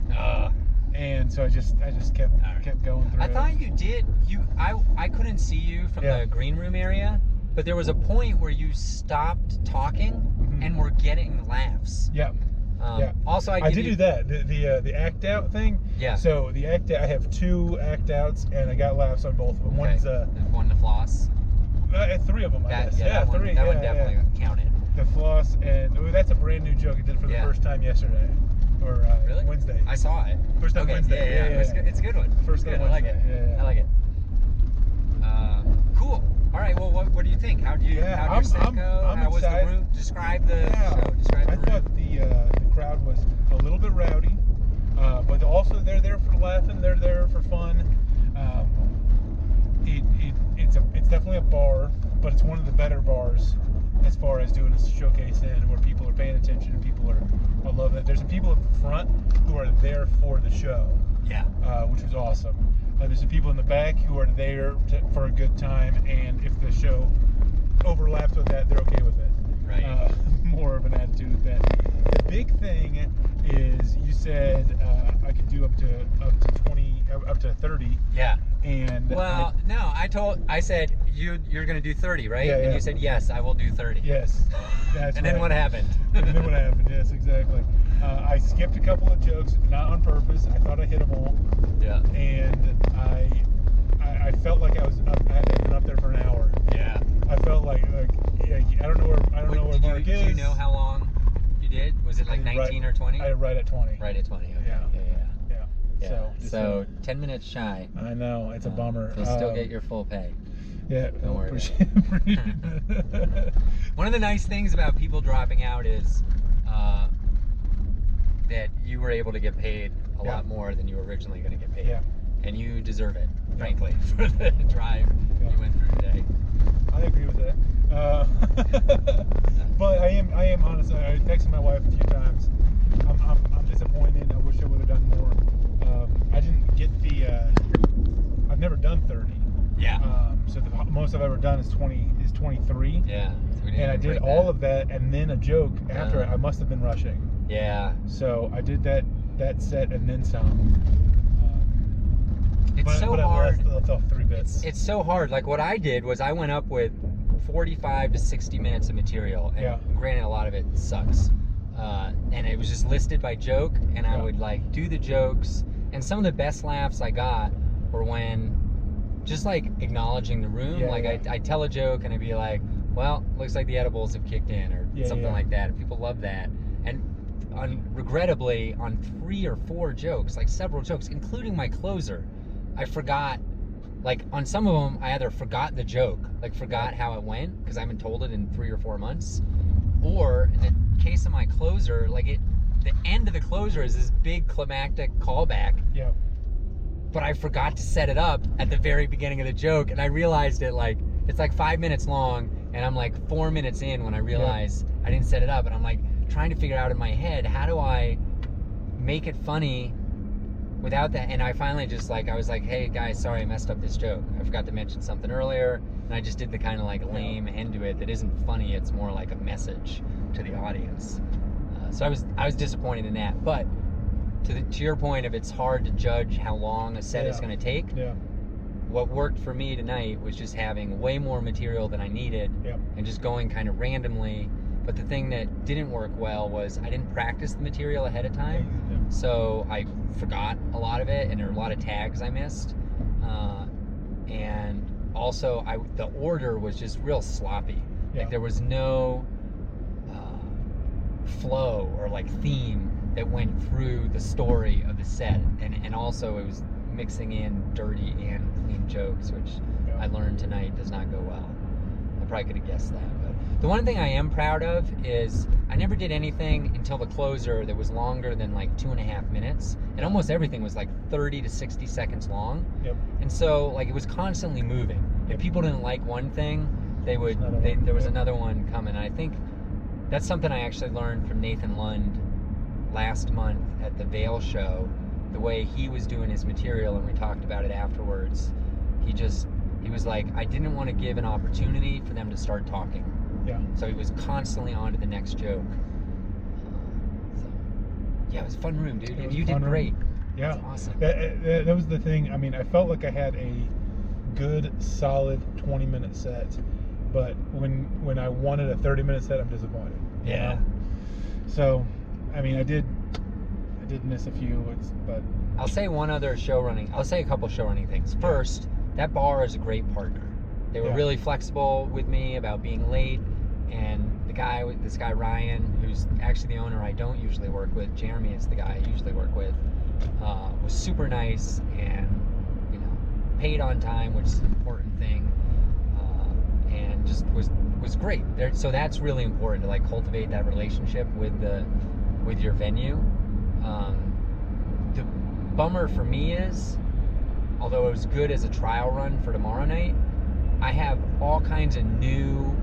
Speaker 2: And so I just kept going through.
Speaker 1: I thought you did. I couldn't see you from the green room area, but there was a point where you stopped talking and were getting laughs.
Speaker 2: Yeah.
Speaker 1: Also,
Speaker 2: I did do that. The act out thing.
Speaker 1: Yeah.
Speaker 2: So the act out, I have 2 act outs, and I got laughs on both of them.
Speaker 1: Okay. One the floss.
Speaker 2: 3 of them, I guess.
Speaker 1: That
Speaker 2: 3.
Speaker 1: That one definitely counted.
Speaker 2: The floss, and that's a brand new joke I did for the first time yesterday, or
Speaker 1: really?
Speaker 2: Wednesday.
Speaker 1: I saw it.
Speaker 2: First time Wednesday.
Speaker 1: Yeah. It's a good one.
Speaker 2: First time Wednesday.
Speaker 1: I like it.
Speaker 2: Yeah.
Speaker 1: I like it. Cool. All right. Well, what do you think? How'd your set go? How was the room? Describe the show. Describe the room.
Speaker 2: I thought the crowd was a little bit rowdy, but also they're there for laughing. They're there for fun. It's definitely a bar, but it's one of the better bars as far as doing a showcase in where people are paying attention and people are loving it. There's some people up front who are there for the show, which was awesome. There's some people in the back who are there for a good time, and if the show overlaps with that, they're okay with it.
Speaker 1: Right.
Speaker 2: More of an attitude with that. The big thing is you said I could do up to 20, up to 30.
Speaker 1: Yeah.
Speaker 2: And
Speaker 1: I said you're gonna do 30, right?
Speaker 2: Yeah.
Speaker 1: And you said yes, I will do 30.
Speaker 2: Yes. That's
Speaker 1: and then what happened?
Speaker 2: Yes, exactly. I skipped a couple of jokes, not on purpose. I thought I hit them all.
Speaker 1: Yeah.
Speaker 2: And I felt like I had been up there for an hour.
Speaker 1: Yeah.
Speaker 2: I felt like I don't know where Mark is.
Speaker 1: Do you know how long you did? Was it like 19 or 20?
Speaker 2: I right at 20.
Speaker 1: Right at 20. Okay.
Speaker 2: Yeah.
Speaker 1: Yeah. So 10 minutes shy.
Speaker 2: I know, it's a bummer.
Speaker 1: You'll still get your full pay.
Speaker 2: Yeah.
Speaker 1: Don't worry. One of the nice things about people dropping out is that you were able to get paid a lot more than you were originally going to get paid.
Speaker 2: Yeah.
Speaker 1: And you deserve it, frankly, for the drive you went through today.
Speaker 2: I agree with that. But I am honest. I texted my wife a few times. I'm disappointed. I wish I would have done more. I didn't get I've never done 30.
Speaker 1: Yeah.
Speaker 2: So the most I've ever done is 23.
Speaker 1: Yeah. So
Speaker 2: and I did all of that and then a joke after it. I must have been rushing.
Speaker 1: Yeah.
Speaker 2: So I did that set and then some.
Speaker 1: It's so hard.
Speaker 2: I left off 3 bits.
Speaker 1: It's so hard. Like what I did was I went up with 45 to 60 minutes of material, and granted a lot of it sucks. And it was just listed by joke, and I would like do the jokes, and some of the best laughs I got were when just like acknowledging the room. I tell a joke and I'd be like, well, looks like the edibles have kicked in, or something like that, and people love that. And regrettably on 3 or 4 jokes, like several jokes, including my closer, I forgot. Like on some of them, I either forgot the joke, like forgot how it went because I haven't told it in 3 or 4 months, or in the case of my closer, like the end of the closer is this big climactic callback.
Speaker 2: Yeah.
Speaker 1: but I forgot to set it up at the very beginning of the joke, and I realized it like, it's like 5 minutes long, and I'm like 4 minutes in when I realize I didn't set it up, and I'm like trying to figure out in my head, how do I make it funny without that? And I finally just like, I was like, hey guys, sorry I messed up this joke. I forgot to mention something earlier, and I just did the kind of like lame end to it that isn't funny, it's more like a message to the audience. So I was disappointed in that, but to your point of it's hard to judge how long a set is going to take. What worked for me tonight was just having way more material than I needed and just going kind of randomly. But the thing that didn't work well was I didn't practice the material ahead of time. So I forgot a lot of it, and there were a lot of tags I missed. And also the order was just real sloppy. Like there was no flow or like theme that went through the story of the set, and also it was mixing in dirty and clean jokes, which I learned tonight does not go well. I probably could have guessed that, but the one thing I am proud of is I never did anything until the closer that was longer than like 2.5 minutes, and almost everything was like 30 to 60 seconds long. And so like it was constantly moving. If people didn't like one thing, there was another one coming. And I think that's something I actually learned from Nathan Lund last month at the Vail show, the way he was doing his material, and we talked about it afterwards. He was like, I didn't want to give an opportunity for them to start talking. So he was constantly on to the next joke. It was a fun room, dude. And you did great. That's awesome.
Speaker 2: That was the thing. I mean, I felt like I had a good, solid 20-minute set, but when I wanted a 30-minute set, I'm disappointed. You know? So, I mean, I did miss a few, but
Speaker 1: I'll say a couple show running things. First, that bar is a great partner. They were really flexible with me about being late, and this guy Ryan, who's actually the owner I don't usually work with, Jeremy is the guy I usually work with, was super nice and paid on time, which is an important thing, and just was great. So that's really important to like cultivate that relationship with your venue. The bummer for me is, although it was good as a trial run for tomorrow night, I have all kinds of new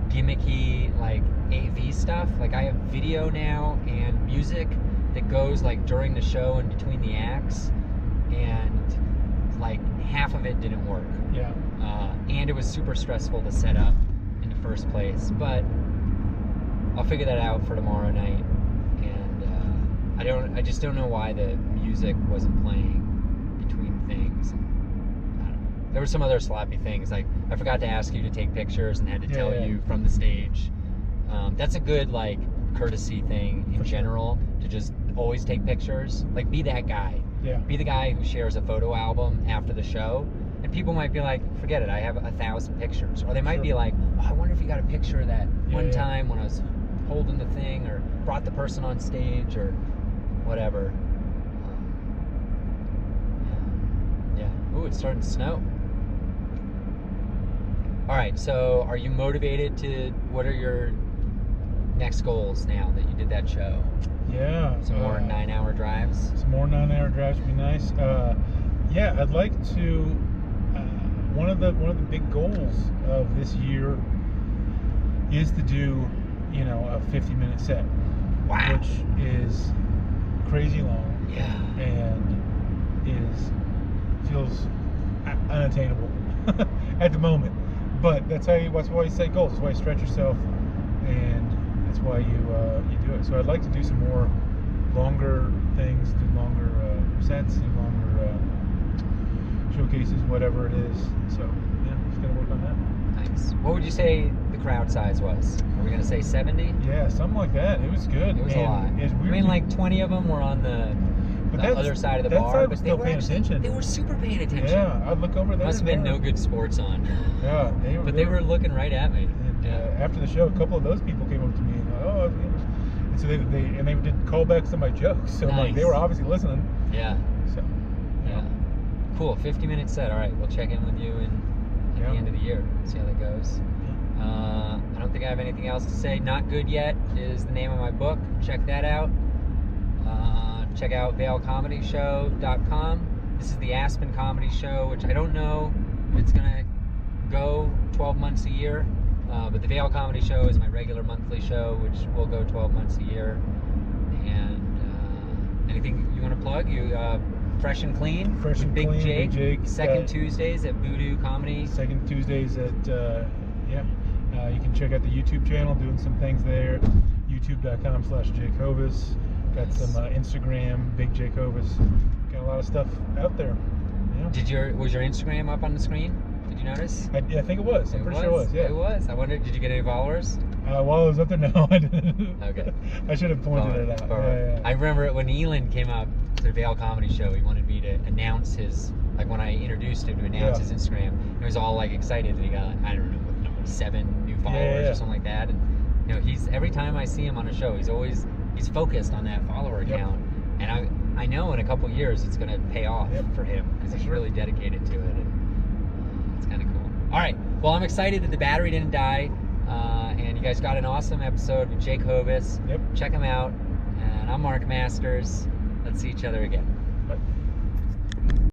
Speaker 1: gimmicky like AV stuff. Like I have video now and music that goes like during the show and between the acts, and like half of it didn't work. And it was super stressful to set up in the first place, but I'll figure that out for tomorrow night. And I just don't know why the music wasn't playing between things. I don't know. There were some other sloppy things, like I forgot to ask you to take pictures and had to tell you from the stage. That's a good like courtesy thing in general, to just always take pictures. Like be that guy. Be the guy who shares a photo album after the show, and people might be like, forget it, I have 1,000 pictures. Or they might be like, oh, I wonder if you got a picture of that one time when I was holding the thing, or brought the person on stage, or whatever. Ooh, it's starting to snow. All right, so are you motivated what are your next goals now that you did that show? Some more 9-hour drives?
Speaker 2: Some more 9-hour drives would be nice. I'd like to, one of the big goals of this year is to do, a 50-minute set.
Speaker 1: Wow.
Speaker 2: Which is crazy long. And feels unattainable at the moment. But that's why you set goals. That's why you stretch yourself, and that's why you do it. So I'd like to do some more longer things, do longer sets, do longer showcases, whatever it is. So just gonna work on that.
Speaker 1: Nice. What would you say the crowd size was? Are we gonna say 70?
Speaker 2: Yeah, something like that. It was good.
Speaker 1: It was a lot. I mean, like 20 of them were on the other side of the bar, but they were
Speaker 2: attention.
Speaker 1: They were super paying attention.
Speaker 2: Yeah, I'd look over there.
Speaker 1: Must have been no good sports on.
Speaker 2: Yeah,
Speaker 1: they were looking right at me.
Speaker 2: And, after the show, a couple of those people came up to me and so they did callbacks to my jokes. So like they were obviously listening. So
Speaker 1: cool. 50-minute set. All right, we'll check in with you at the end of the year. See how that goes. I don't think I have anything else to say. Not Good Yet is the name of my book. Check that out. Check out vailcomedyshow.com. This is the Aspen comedy show, which I don't know if it's gonna go 12 months a year, but the Vail comedy show is my regular monthly show, which will go 12 months a year. And anything you want to plug? You Fresh and Clean?
Speaker 2: Fresh and
Speaker 1: Big
Speaker 2: Clean,
Speaker 1: Jake.
Speaker 2: Big Jake.
Speaker 1: Second Tuesdays at Voodoo Comedy.
Speaker 2: Second Tuesdays at, you can check out the YouTube channel, doing some things there. YouTube.com/Jake Hovis. Got some Instagram, Big Jake Hovis. Got a lot of stuff out there. Yeah.
Speaker 1: Was your Instagram up on the screen? Did you notice?
Speaker 2: I think it was. I'm pretty sure it was. Yeah.
Speaker 1: It was. I wondered, did you get any followers?
Speaker 2: While I was up there, no, I didn't.
Speaker 1: Okay.
Speaker 2: I should have pointed it out. Yeah.
Speaker 1: I remember when Elon came up to the Vail comedy show, he wanted me to announce his, like when I introduced him, to announce his Instagram. He was all like excited that he got, I don't know, what number, 7 new followers or something like that. And he's, every time I see him on a show, he's focused on that follower count. And I know in a couple years it's going to pay off for him, because he's really dedicated to it. And it's kind of cool. All right. Well, I'm excited that the battery didn't die. And you guys got an awesome episode with Jake Hovis. Check him out. And I'm Mark Masters. Let's see each other again.